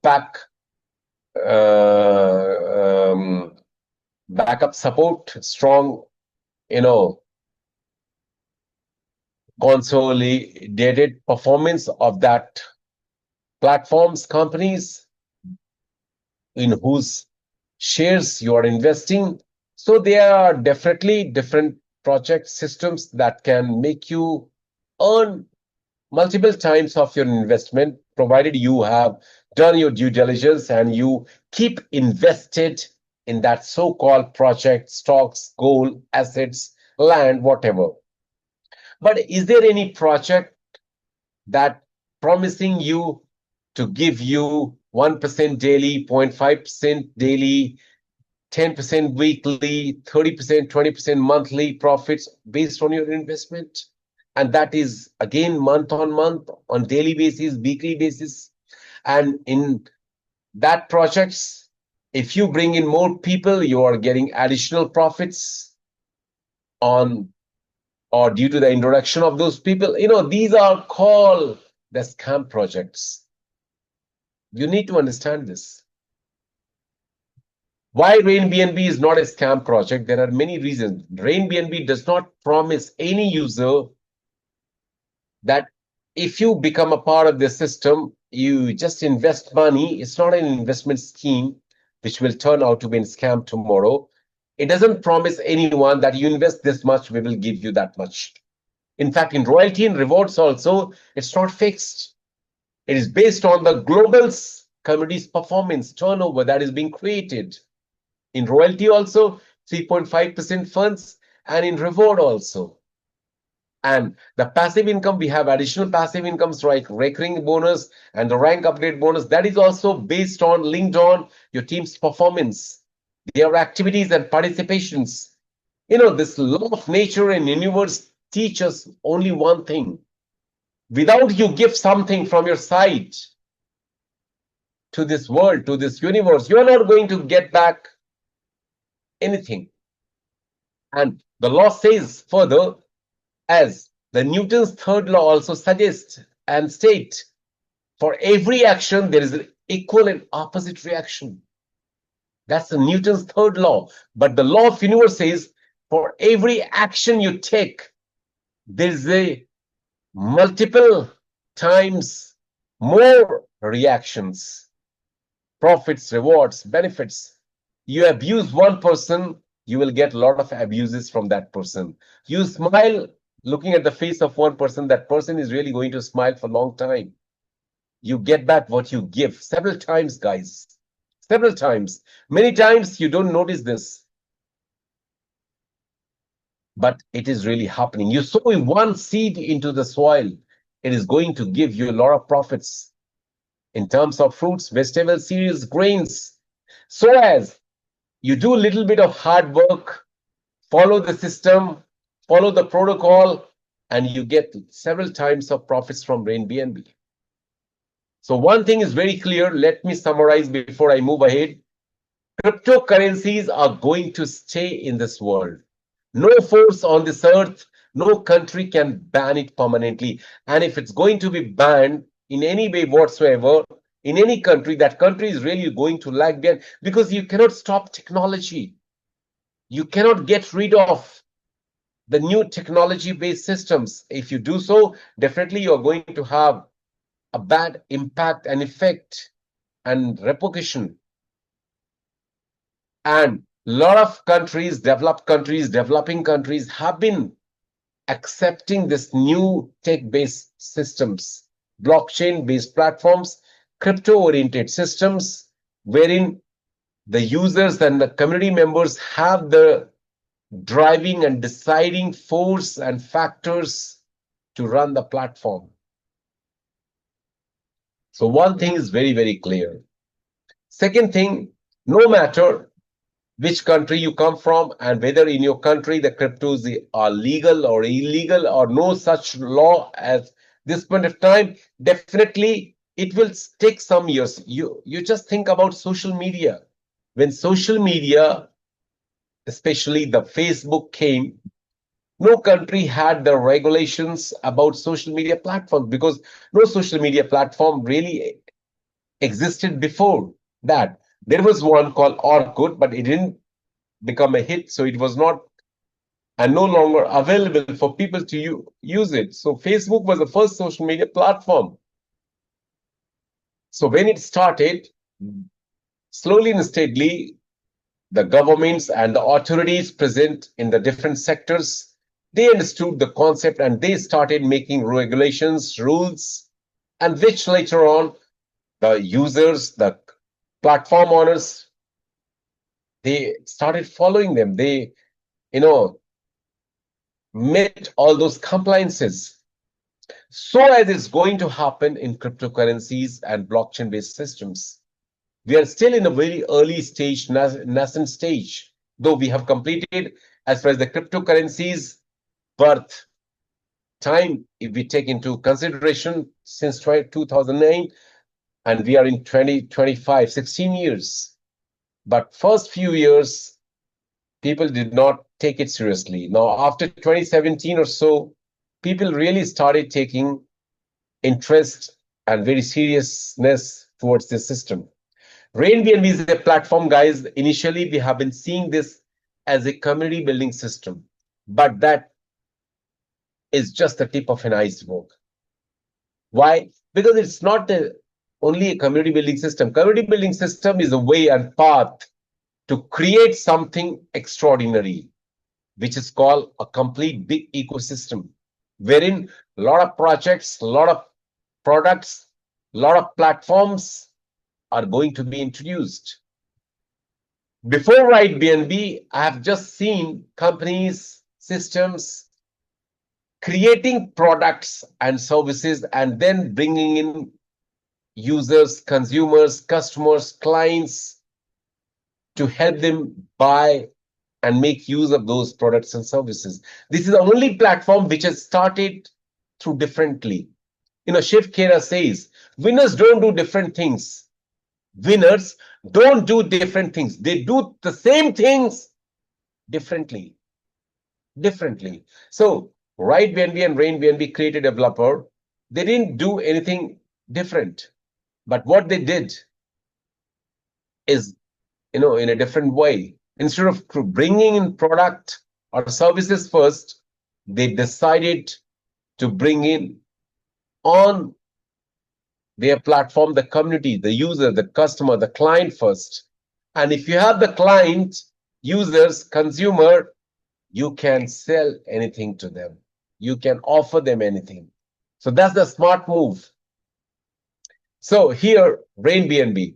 backup support, strong, consolidated performance of that platforms, companies in whose shares you are investing. So there are definitely different project systems that can make you earn multiple times of your investment, provided you have done your due diligence and you keep invested in that so-called project, stocks, gold, assets, land, whatever. But is there any project that promising you to give you 1% daily, 0.5% daily, 10% weekly, 30%, 20% monthly profits based on your investment? And that is again month on month, on daily basis, weekly basis. And in that projects, if you bring in more people, you are getting additional profits on or due to the introduction of those people. These are called the scam projects. You need to understand this. Why Rain BNB is not a scam project? There are many reasons. Rain BNB does not promise any user that if you become a part of the system, you just invest money. It's not an investment scheme which will turn out to be a scam tomorrow. It doesn't promise anyone that you invest this much, we will give you that much. In fact, in royalty and rewards also, it's not fixed. It is based on the global community's performance, turnover that is being created. In royalty also, 3.5% funds, and in reward also. And the passive income, we have additional passive incomes like recurring bonus and the rank upgrade bonus. That is also based on, linked on your team's performance, their activities and participations. This law of nature and universe teach us only one thing. Without you give something from your side to this world, to this universe, you are not going to get back anything. And the law says further, as the Newton's third law also suggests and state, for every action there is an equal and opposite reaction. That's the Newton's third law. But the law of universe says for every action you take, there is a multiple times more reactions, profits, rewards, benefits. You abuse one person, you will get a lot of abuses from that person. You smile looking at the face of one person, that person is really going to smile for a long time. You get back what you give several times, guys. Several times. Many times you don't notice this. But it is really happening. You sow one seed into the soil, it is going to give you a lot of profits in terms of fruits, vegetables, cereals, grains. So as You do a little bit of hard work, follow the system, follow the protocol, and you get several times of profits from RainBNB. So one thing is very clear. Let me summarize before I move ahead. Cryptocurrencies are going to stay in this world. No force on this earth, no country can ban it permanently. And if it's going to be banned in any way whatsoever, in any country, that country is really going to lag behind, because you cannot stop technology. You cannot get rid of the new technology-based systems. If you do so, definitely you're going to have a bad impact and effect and repercussion. And a lot of countries, developed countries, developing countries have been accepting this new tech-based systems, blockchain-based platforms, crypto-oriented systems, wherein the users and the community members have the driving and deciding force and factors to run the platform. So one thing is very, very clear. Second thing, no matter which country you come from and whether in your country the cryptos are legal or illegal or no such law at this point of time, definitely it will take some years. You just think about social media. When social media, especially the Facebook came, no country had the regulations about social media platforms, because no social media platform really existed before that. There was one called Orkut, but it didn't become a hit, so it was not and no longer available for people to use it. So Facebook was the first social media platform. So when it started, slowly and steadily, the governments and the authorities present in the different sectors, they understood the concept and they started making regulations, rules, and which later on the users, the platform owners, they started following them. They, met all those compliances. So as is going to happen in cryptocurrencies and blockchain-based systems. We are still in a very early stage, nascent stage, though we have completed, as far as the cryptocurrencies birth time, if we take into consideration, since 2009, and we are in 2025, 16 years. But first few years, people did not take it seriously. Now, after 2017 or so, people really started taking interest and very seriousness towards this system. RainBNB is a platform, guys. Initially, we have been seeing this as a community building system, but that is just the tip of an iceberg. Why? Because it's not only a community building system. Community building system is a way and path to create something extraordinary, which is called a complete big ecosystem, wherein a lot of projects, a lot of products, a lot of platforms are going to be introduced. Before RainBNB, I have just seen companies, systems, creating products and services and then bringing in users, consumers, customers, clients to help them buy and make use of those products and services. This is the only platform which has started through differently. Shiv Khera says, winners don't do different things. Winners don't do different things. They do the same things differently. So, RainBNB and RainBNB created a developer. They didn't do anything different. But what they did is, in a different way. Instead of bringing in product or services first, they decided to bring in on their platform the community, the user, the customer, the client first. And if you have the client, users, consumer, you can sell anything to them. You can offer them anything. So that's the smart move. So here, RainBNB,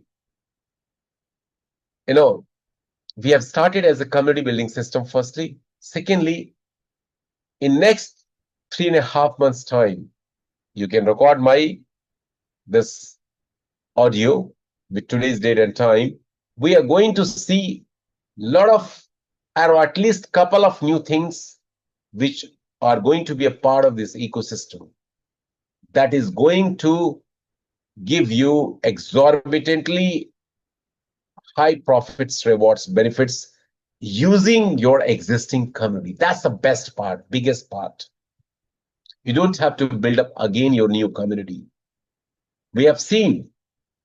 we have started as a community building system, firstly. Secondly, in next 3.5 months time, you can record this audio with today's date and time. We are going to see lot of, or at least couple of new things which are going to be a part of this ecosystem that is going to give you exorbitantly high profits, rewards, benefits using your existing community. That's the best part, biggest part. You don't have to build up again your new community. We have seen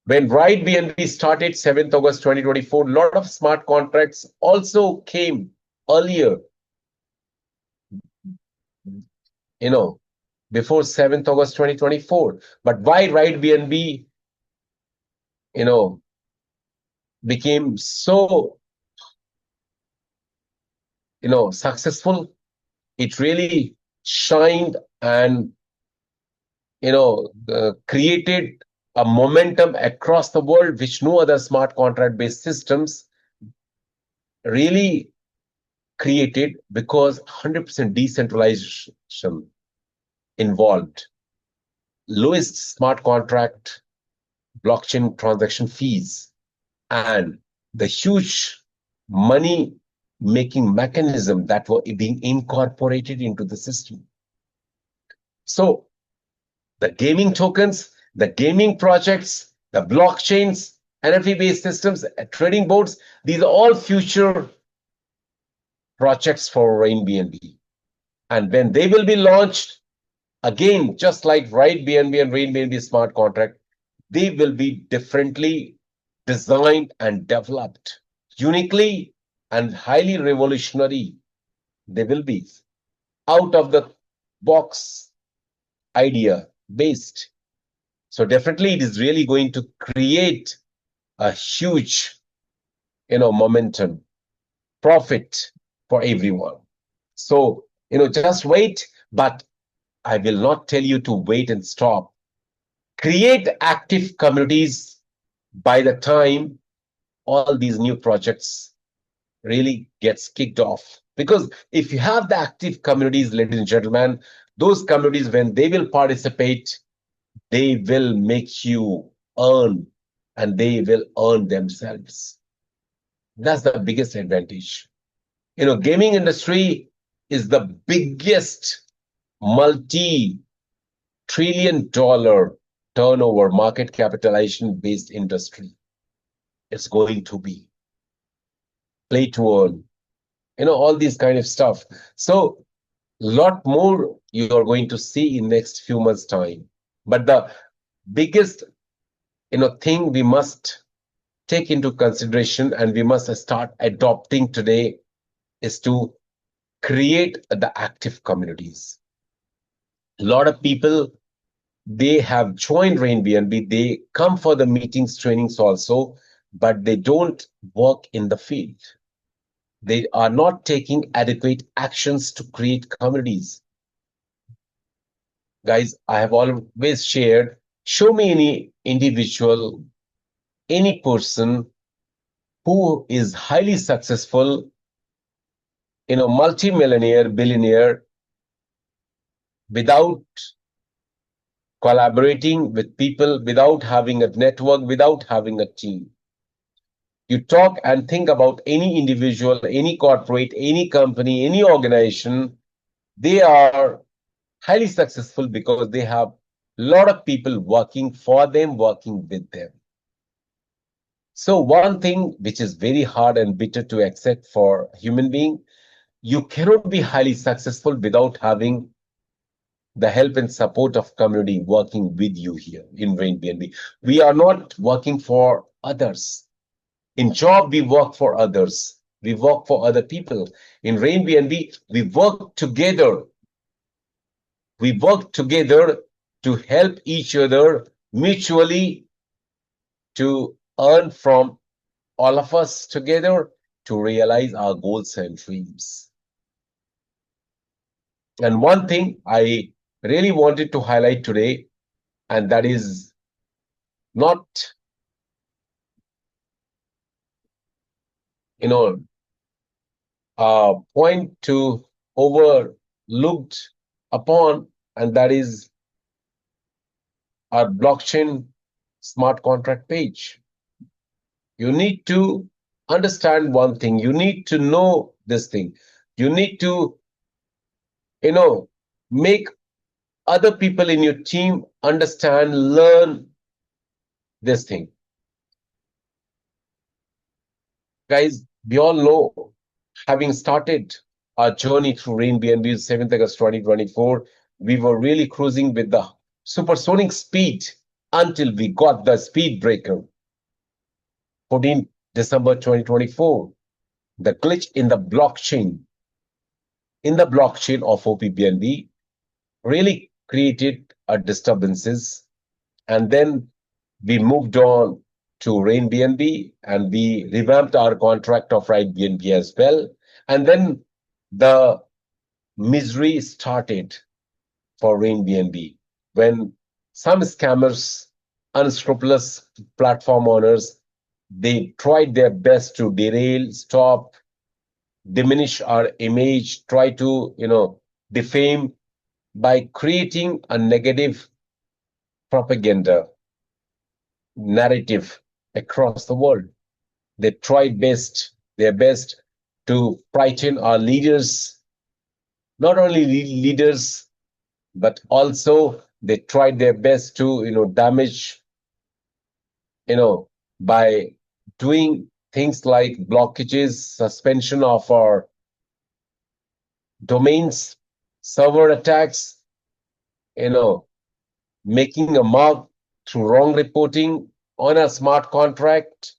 when Ride BNB started 7th August 2024, a lot of smart contracts also came earlier, before 7th August 2024. But why Ride BNB, became so, successful? It really shined and, created a momentum across the world, which no other smart contract-based systems really created, because 100% decentralization involved. Lowest smart contract blockchain transaction fees and the huge money making mechanism that were being incorporated into the system. So the gaming tokens, the gaming projects, the blockchains, NFT-based systems, trading boards, these are all future projects for Rain BNB. And when they will be launched, again, just like Ride BNB and Rain BNB smart contract, they will be differently designed and developed, uniquely and highly revolutionary. They will be out of the box idea based. So definitely it is really going to create a huge, momentum, profit for everyone. So, just wait, but I will not tell you to wait and stop. Create active communities by the time all these new projects really gets kicked off. Because if you have the active communities, ladies and gentlemen, those communities, when they will participate, they will make you earn, and they will earn themselves. That's the biggest advantage. Gaming industry is the biggest multi-trillion-dollar turnover market capitalization based industry. It's going to be play to earn, all these kind of stuff. So lot more you are going to see in next few months time. But the biggest thing we must take into consideration and we must start adopting today is to create the active communities. A lot of people, they have joined Rain BNB, they come for the meetings, trainings also, but they don't work in the field. They are not taking adequate actions to create communities. Guys, I have always shared, show me any individual, any person who is highly successful, multi-millionaire, billionaire, without collaborating with people, without having a network, without having a team. You talk and think about any individual, any corporate, any company, any organization, they are highly successful because they have a lot of people working for them, working with them. So one thing which is very hard and bitter to accept for a human being, you cannot be highly successful without having the help and support of community working with you here in Rain BNB. We are not working for others. In job, we work for others. We work for other people. In Rain BNB, we work together. We work together to help each other mutually, to earn from all of us together to realize our goals and dreams. And one thing I really wanted to highlight today, and that is not, a point to overlooked upon, and that is our blockchain smart contract page. You need to understand one thing. You need to know this thing. You need to, you know, make other people in your team understand, learn this thing. Guys, we all know, having started our journey through Rain BNB 7th August 2024, we were really cruising with the supersonic speed until we got the speed breaker. 14th December 2024, the glitch in the blockchain of OPBNB really created a disturbances. And then we moved on to Rain BNB and we revamped our contract of Rain BNB as well. And then the misery started for Rain BNB when some scammers, unscrupulous platform owners, they tried their best to derail, stop, diminish our image, try to, defame by creating a negative propaganda narrative across the world. They tried their best to frighten our leaders, not only leaders, but also they tried their best to, damage, by doing things like blockages, suspension of our domains, server attacks, making a mark through wrong reporting on a smart contract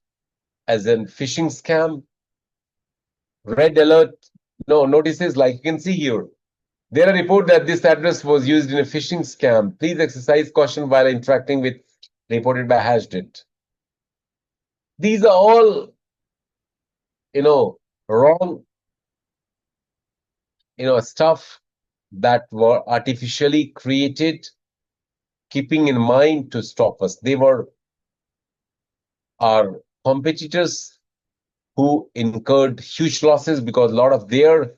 as in phishing scam, red alert, notices like you can see here. There are reports that this address was used in a phishing scam. Please exercise caution while interacting with reported by Hashdit. These are all, wrong, stuff that were artificially created, keeping in mind to stop us. They were our competitors who incurred huge losses because a lot of their,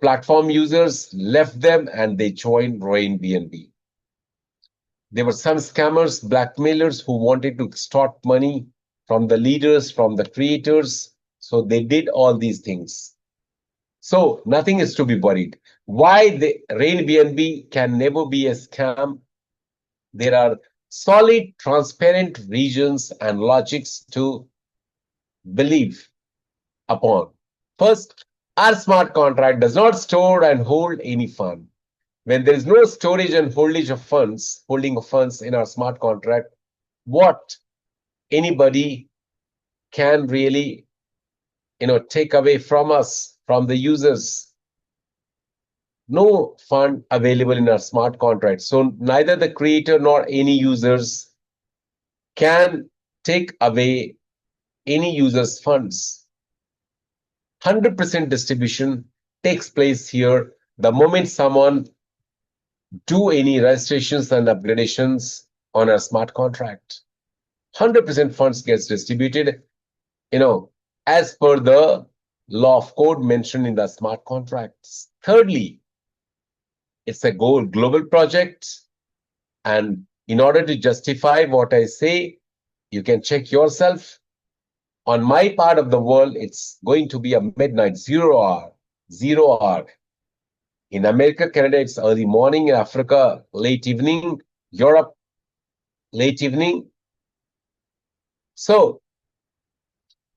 platform users left them and they joined Rain BNB. There were some scammers, blackmailers who wanted to extort money from the leaders, from the creators. So they did all these things. So nothing is to be worried. Why the Rain BNB can never be a scam? There are solid, transparent regions and logics to believe upon. First, our smart contract does not store and hold any fund. When there is no storage and holding of funds in our smart contract, what anybody can really, take away from us, from the users? No fund available in our smart contract. So neither the creator nor any users can take away any user's funds. 100% distribution takes place here the moment someone do any registrations and upgradations on our smart contract. 100% funds gets distributed, as per the law of code mentioned in the smart contracts. Thirdly, it's a global project. And in order to justify what I say, you can check yourself. On my part of the world, it's going to be a midnight, 0 hour. In America, Canada, it's early morning. In Africa, late evening. Europe, late evening. So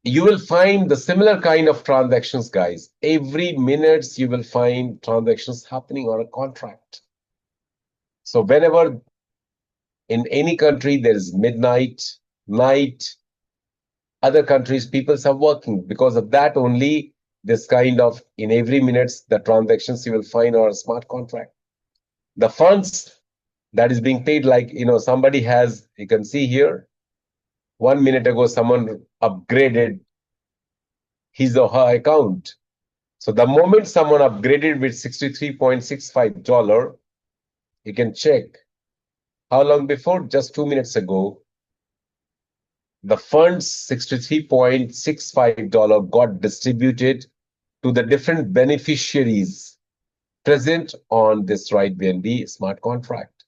you will find the similar kind of transactions, guys. Every minute you will find transactions happening on a contract. So whenever in any country there is midnight, night, other countries, people are working. Because of that only, this kind of, in every minute, the transactions you will find on a smart contract. The funds that is being paid, like, somebody has, you can see here, 1 minute ago, someone upgraded his or her account. So the moment someone upgraded with $63.65, you can check how long before, just 2 minutes ago, the funds $63.65 got distributed to the different beneficiaries present on this Rain BNB smart contract.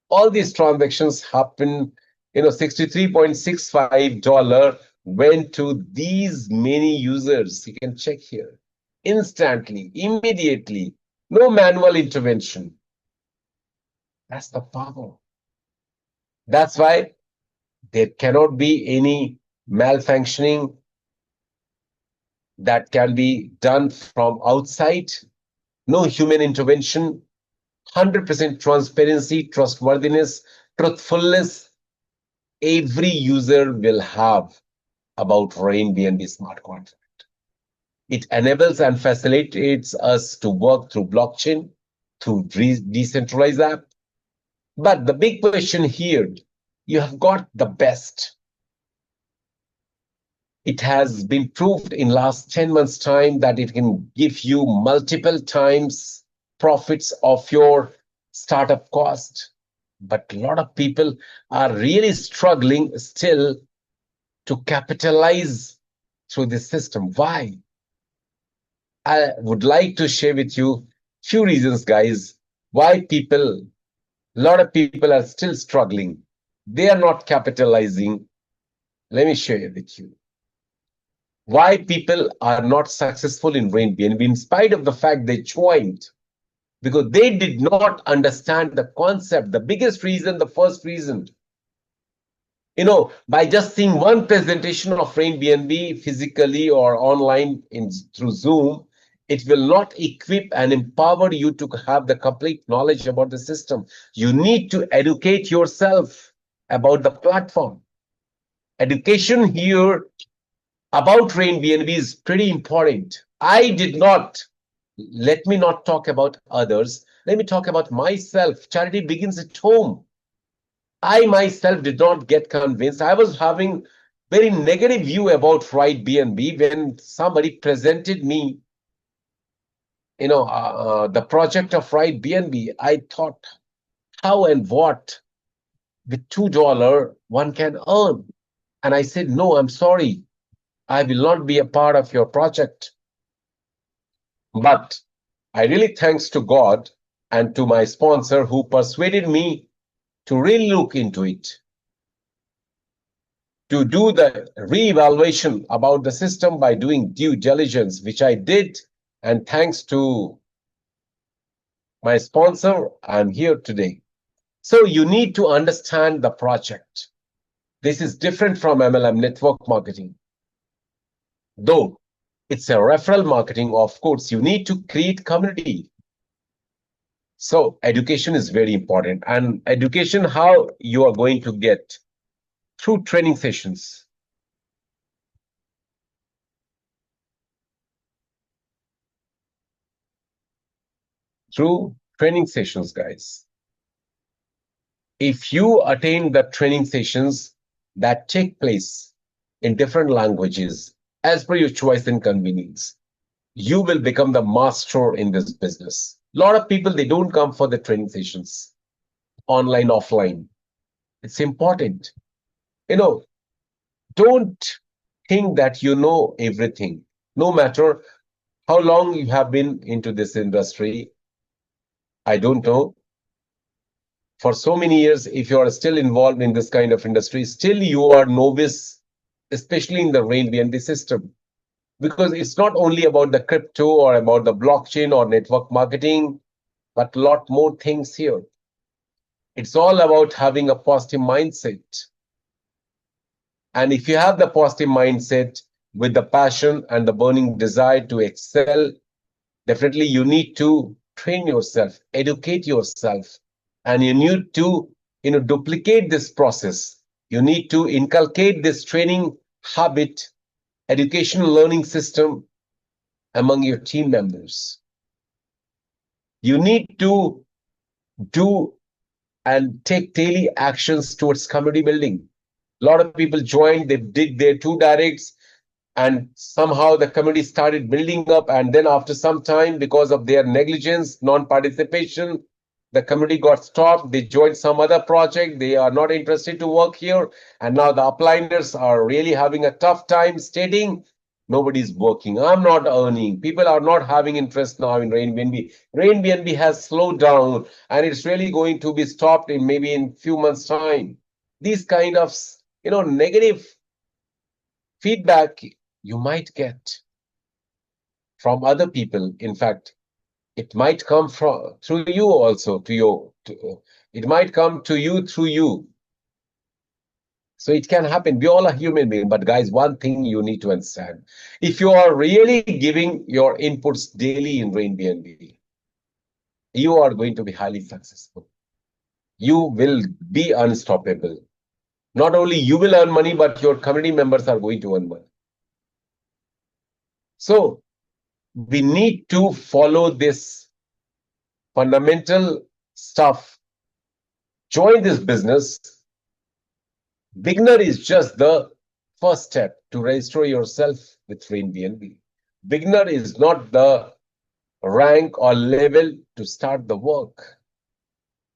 All these transactions happen, $63.65 went to these many users. You can check here. Instantly, immediately, no manual intervention. That's the power. That's why there cannot be any malfunctioning that can be done from outside. No human intervention, 100% transparency, trustworthiness, truthfulness. Every user will have about Rain BNB smart contract. It enables and facilitates us to work through blockchain, through decentralized app. But the big question here, you have got the best. It has been proved in last 10 months time that it can give you multiple times profits of your startup cost. But a lot of people are really struggling still to capitalize through this system. Why? I would like to share with you few reasons, guys, why a lot of people are still struggling. They are not capitalizing. Let me share with you why people are not successful in Rain BNB in spite of the fact they joined, because they did not understand the concept. The biggest reason, the first reason, by just seeing one presentation of Rain BNB physically or online through Zoom, it will not equip and empower you to have the complete knowledge about the system. You need to educate yourself about the platform. Education here about Rain BNB is pretty important. Let me not talk about others. Let me talk about myself. Charity begins at home. I myself did not get convinced. I was having very negative view about Rain BNB when somebody presented me, the project of Rain BNB. I thought, how and what with $2 one can earn? And I said, no, I'm sorry. I will not be a part of your project. But I really thanks to God and to my sponsor who persuaded me to really look into it, to do the re-evaluation about the system by doing due diligence, which I did. And thanks to my sponsor, I'm here today. So you need to understand the project. This is different from MLM network marketing. Though it's a referral marketing, of course, you need to create community. So education is very important. And education, how you are going to get? Through training sessions. Through training sessions, guys. If you attend the training sessions that take place in different languages, as per your choice and convenience, you will become the master in this business. A lot of people, they don't come for the training sessions, online, offline. It's important. Don't think that you know everything. No matter how long you have been into this industry, I don't know. For so many years, if you are still involved in this kind of industry, still you are novice, especially in the Rain BNB system. Because it's not only about the crypto or about the blockchain or network marketing, but a lot more things here. It's all about having a positive mindset. And if you have the positive mindset with the passion and the burning desire to excel, definitely you need to train yourself, educate yourself, and you need to duplicate this process. You need to inculcate this training habit, education learning system among your team members. You need to do and take daily actions towards community building. A lot of people joined, they did their 2 directs, and somehow the community started building up. And then after some time, because of their negligence, non-participation, the community got stopped. They joined some other project. They are not interested to work here. And now the upliners are really having a tough time stating, nobody's working. I'm not earning. People are not having interest now in Rain BNB. Rain BNB has slowed down, and it's really going to be stopped in maybe in few months' time. These kind of negative feedback you might get from other people. In fact, it might come from through you also it might come to you through you. So it can happen. We all are human beings. But guys, one thing you need to understand. If you are really giving your inputs daily in RainBNB, you are going to be highly successful. You will be unstoppable. Not only you will earn money, but your community members are going to earn money. So we need to follow this fundamental stuff. Join this business. Beginner is just the first step to register yourself with RainBNB. Beginner is not the rank or level to start the work.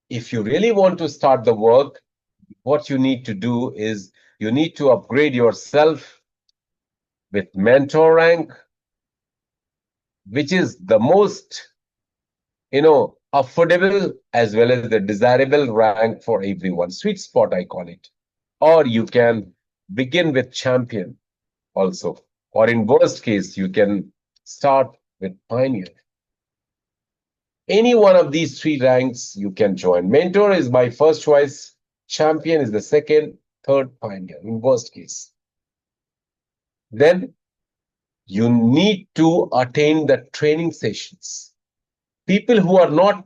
If you really want to start the work, what you need to do is you need to upgrade yourself with mentor rank, which is the most, affordable as well as the desirable rank for everyone. Sweet spot, I call it. Or you can begin with champion also. Or in worst case, you can start with pioneer. Any one of these three ranks you can join. Mentor is my first choice. Champion is the second, third, pioneer in worst case. Then you need to attend the training sessions. People who are not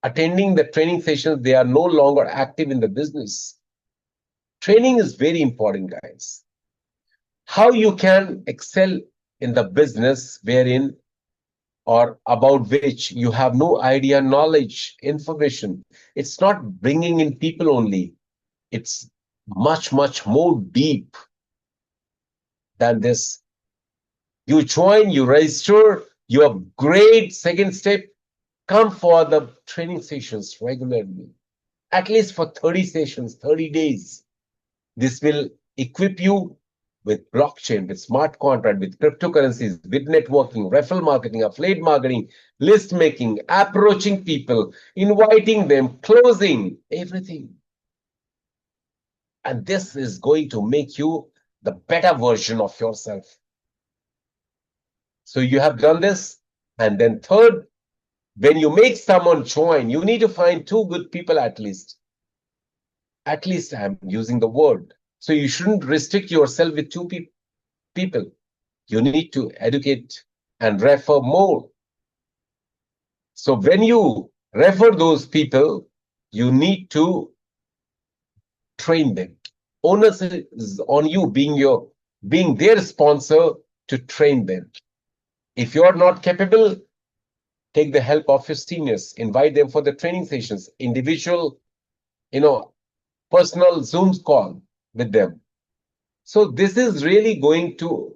attending the training sessions, they are no longer active in the business. Training is very important, guys. How you can excel in the business wherein or about which you have no idea, knowledge, information. It's not bringing in people only. It's much, much more deep than this. You join, you register, you upgrade. Second step, come for the training sessions regularly, at least for 30 sessions, 30 days. This will equip you with blockchain, with smart contract, with cryptocurrencies, with networking, referral marketing, affiliate marketing, list making, approaching people, inviting them, closing, everything. And this is going to make you the better version of yourself. So you have done this. And then third, when you make someone join, you need to find two good people at least. At least I'm using the word. So you shouldn't restrict yourself with two people. You need to educate and refer more. So when you refer those people, you need to train them. Onus is on you being their sponsor to train them. If you are not capable, take the help of your seniors, invite them for the training sessions, individual, personal Zoom call with them. So this is really going to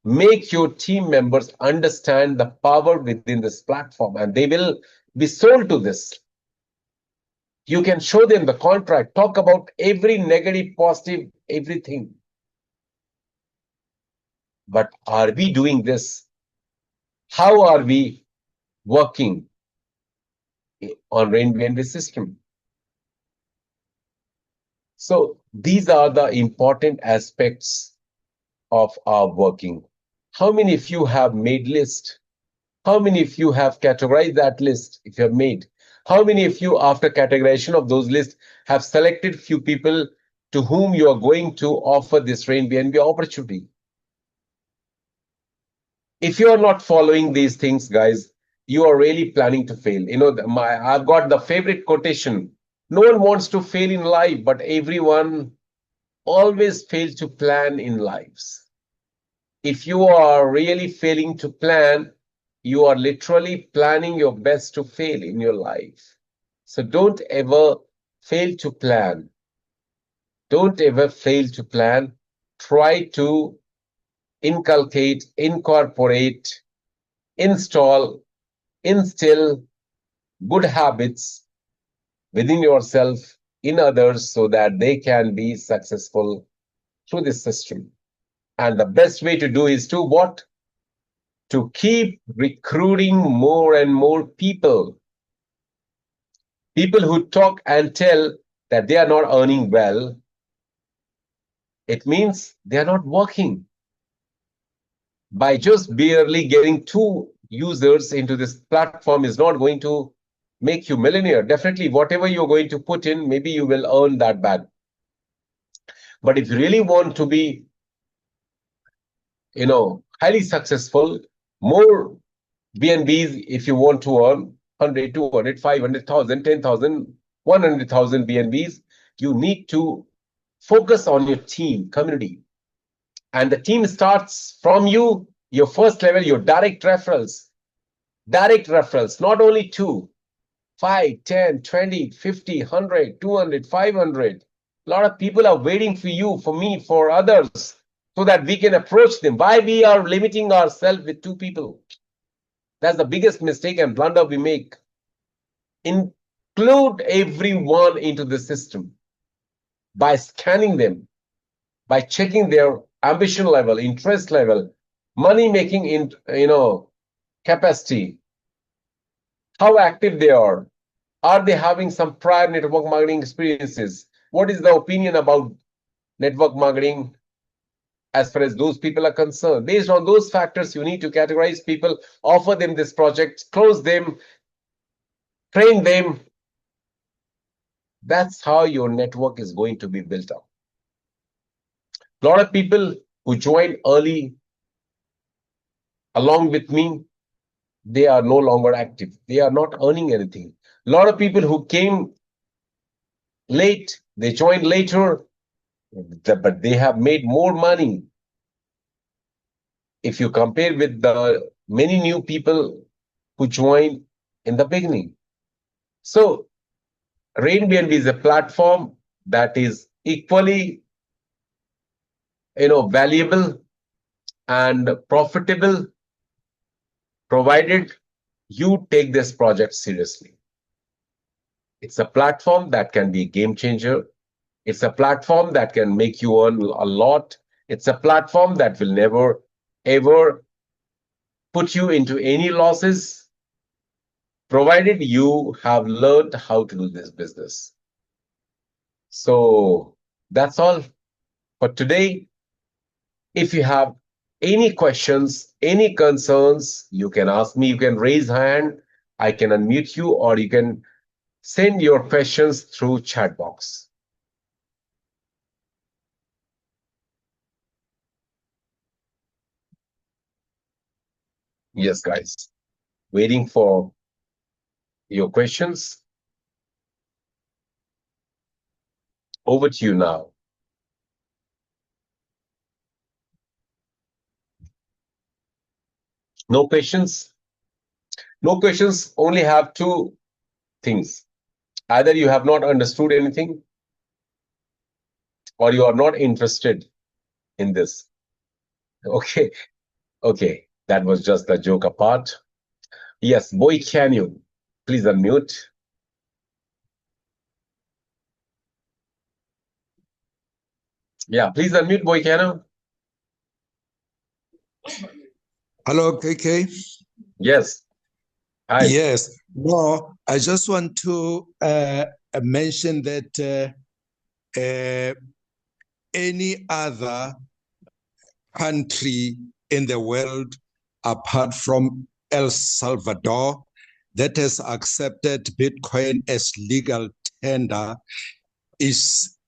make your team members understand the power within this platform, and they will be sold to this. You can show them the contract, talk about every negative, positive, everything. But are we doing this? How are we working on RainBNB system? So these are the important aspects of our working. How many of you have made list? How many of you have categorized that list if you have made? How many of you, after categorization of those lists, have selected few people to whom you are going to offer this RainBNB opportunity? If you are not following these things, guys, you are really planning to fail. I've got the favorite quotation. No one wants to fail in life, but everyone always fails to plan in lives. If you are really failing to plan, you are literally planning your best to fail in your life. So don't ever fail to plan. Don't ever fail to plan. Try to inculcate, incorporate, instill good habits within yourself, in others, so that they can be successful through this system. And the best way to do is to what? To keep recruiting more and more people. People who talk and tell that they are not earning well, it means they are not working. By just barely getting 2 users into this platform is not going to make you millionaire. Definitely, whatever you're going to put in, maybe you will earn that back. But if you really want to be, highly successful, more BNBs, if you want to earn 100, 200, 500,000, 10,000, 100,000 BNBs, you need to focus on your team, community. And the team starts from you, your first level, your direct referrals. Direct referrals, not only 2, 5, 10, 20, 50, 100, 200, 500. A lot of people are waiting for you, for me, for others, so that we can approach them. Why we are limiting ourselves with 2 people? That's the biggest mistake and blunder we make. Include everyone into the system by scanning them, by checking their ambition level, interest level, money making in capacity, how active they are. Are they having some prior network marketing experiences? What is the opinion about network marketing as far as those people are concerned? Based on those factors, you need to categorize people, offer them this project, close them, train them. That's how your network is going to be built up. A lot of people who joined early along with me, they are no longer active. They are not earning anything. A lot of people who came late, they joined later, but they have made more money if you compare with the many new people who joined in the beginning. So RainBnB is a platform that is equally valuable and profitable, provided you take this project seriously. It's a platform that can be a game changer. It's a platform that can make you earn a lot. It's a platform that will never, ever put you into any losses, provided you have learned how to do this business. So that's all for today. If you have any questions, any concerns, you can ask me. You can raise hand. I can unmute you, or you can send your questions through chat box. Yes, guys. Waiting for your questions. Over to you now. No questions? No questions only have 2 things. Either you have not understood anything, or you are not interested in this. Okay. Okay. That was just a joke apart. Yes, Boy Canyon, please unmute. Yeah, please unmute, Boy Canyon. Hello, KK. Yes. Hi. Yes. No, I just want to mention that any other country in the world apart from El Salvador that has accepted Bitcoin as legal tender is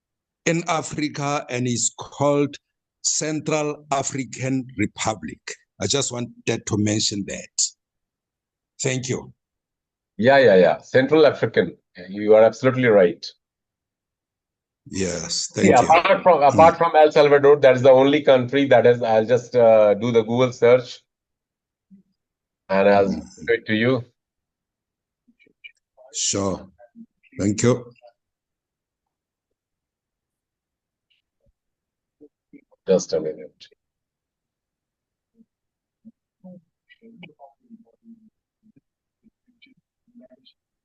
in Africa and is called Central African Republic. I just wanted to mention that. Thank you. Yeah. Central African. You are absolutely right. Yes, thank you. Apart from El Salvador, that is the only country that is. I'll just do the Google search, and I'll show it to you. Sure. Thank you. Just a minute.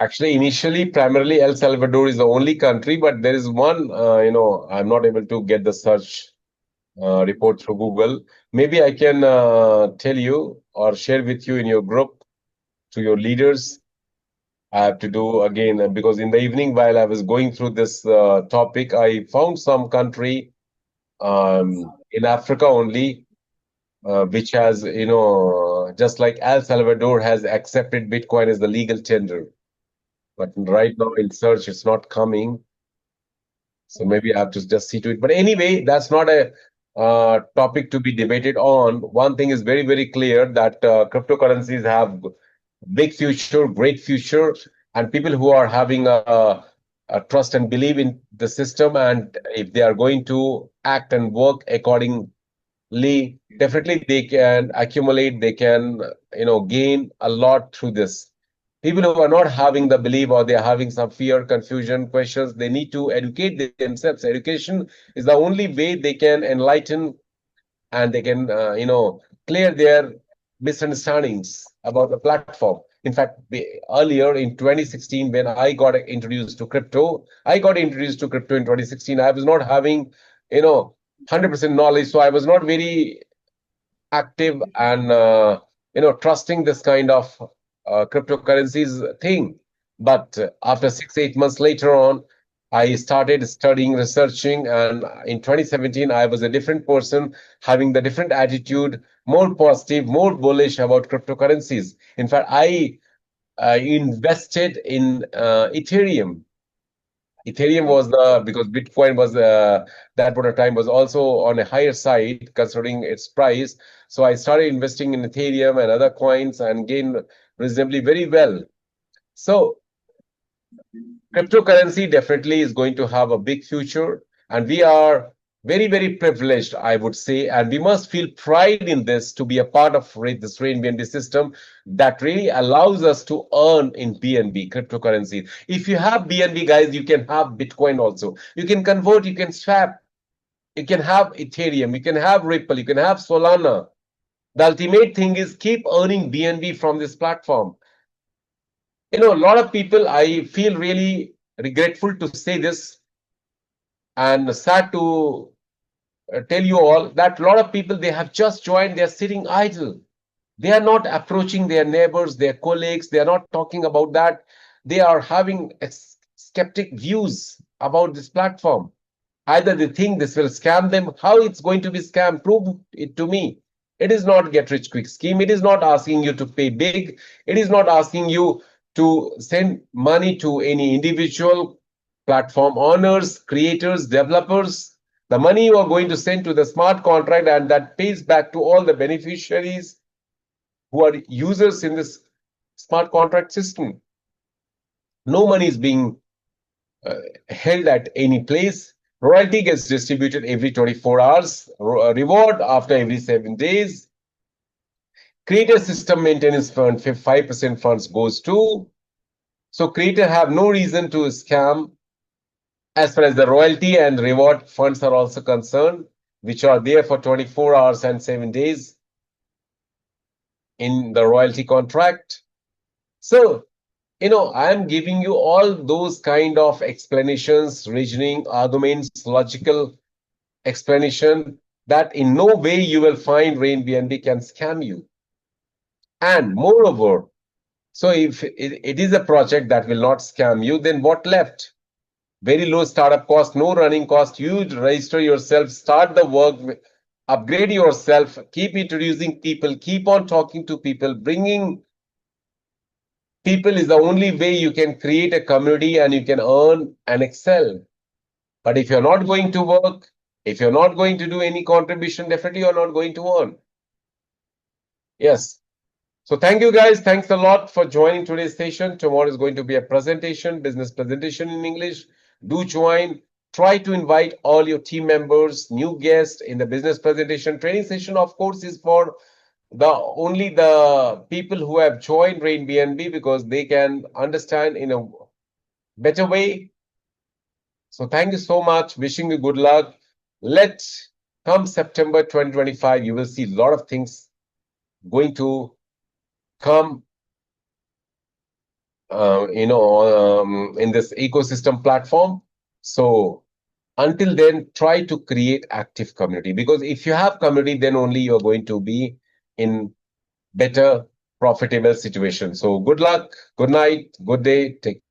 Actually, initially, primarily El Salvador is the only country, but there is one, I'm not able to get the search report through Google. Maybe I can tell you or share with you in your group to your leaders. I have to do again, because in the evening while I was going through this topic, I found some country in Africa only, which has, just like El Salvador has accepted Bitcoin as the legal tender. But right now in search, it's not coming. So maybe I have to just see to it. But anyway, that's not a topic to be debated on. One thing is very, very clear that cryptocurrencies have big future, great future, and people who are having a trust and believe in the system, and if they are going to act and work accordingly, definitely they can accumulate, they can, gain a lot through this. People who are not having the belief, or they are having some fear, confusion, questions, they need to educate themselves. Education is the only way they can enlighten, and they can, clear their misunderstandings about the platform. In fact, earlier in 2016, when I got introduced to crypto, in 2016. I was not having, 100% knowledge, so I was not very active and, trusting this kind of cryptocurrencies thing. But after 6, 8 months later on, I started studying, researching, and in 2017, I was a different person, having the different attitude, more positive, more bullish about cryptocurrencies. In fact, I invested in Ethereum. Ethereum was because Bitcoin was that point of time was also on a higher side considering its price. So I started investing in Ethereum and other coins and gained reasonably very well. So cryptocurrency definitely is going to have a big future, and we are very, very privileged, I would say, and we must feel pride in this to be a part of this RAIN BNB system that really allows us to earn in BNB cryptocurrency. If you have BNB, guys, you can have Bitcoin also. You can convert, you can swap, you can have Ethereum, you can have Ripple, you can have Solana. The ultimate thing is keep earning BNB from this platform. A lot of people, I feel really regretful to say this and sad to tell you all that a lot of people, they have just joined, they're sitting idle. They are not approaching their neighbors, their colleagues, they are not talking about that. They are having skeptic views about this platform. Either they think this will scam them. How it's going to be scam? Prove it to me. It is not get rich quick scheme. It is not asking you to pay big. It is not asking you to send money to any individual platform owners, creators, developers. The money you are going to send to the smart contract, and that pays back to all the beneficiaries who are users in this smart contract system. No money is being held at any place. Royalty gets distributed every 24 hours, reward after every 7 days. Creator system maintenance fund, 5% funds goes to. So creator have no reason to scam as far as the royalty and reward funds are also concerned, which are there for 24 hours and 7 days in the royalty contract. So, I am giving you all those kind of explanations, reasoning, arguments, logical explanation that in no way you will find RAIN BNB can scam you. And moreover, so if it is a project that will not scam you, then what left? Very low startup cost, no running cost. You register yourself, start the work, upgrade yourself, keep introducing people, keep on talking to people. Bringing people is the only way you can create a community and you can earn and excel. But if you're not going to work, if you're not going to do any contribution, definitely you're not going to earn. Yes. So thank you, guys. Thanks a lot for joining today's session. Tomorrow is going to be a presentation, business presentation in English. Do join. Try to invite all your team members, new guests in the business presentation. Training session, of course, is for only the people who have joined RAIN BNB, because they can understand in a better way. So thank you so much. Wishing you good luck. Come September 2025, you will see a lot of things going to come in this ecosystem platform. So until then, try to create active community, because if you have community, then only you're going to be in better profitable situation. So good luck, good night, good day, take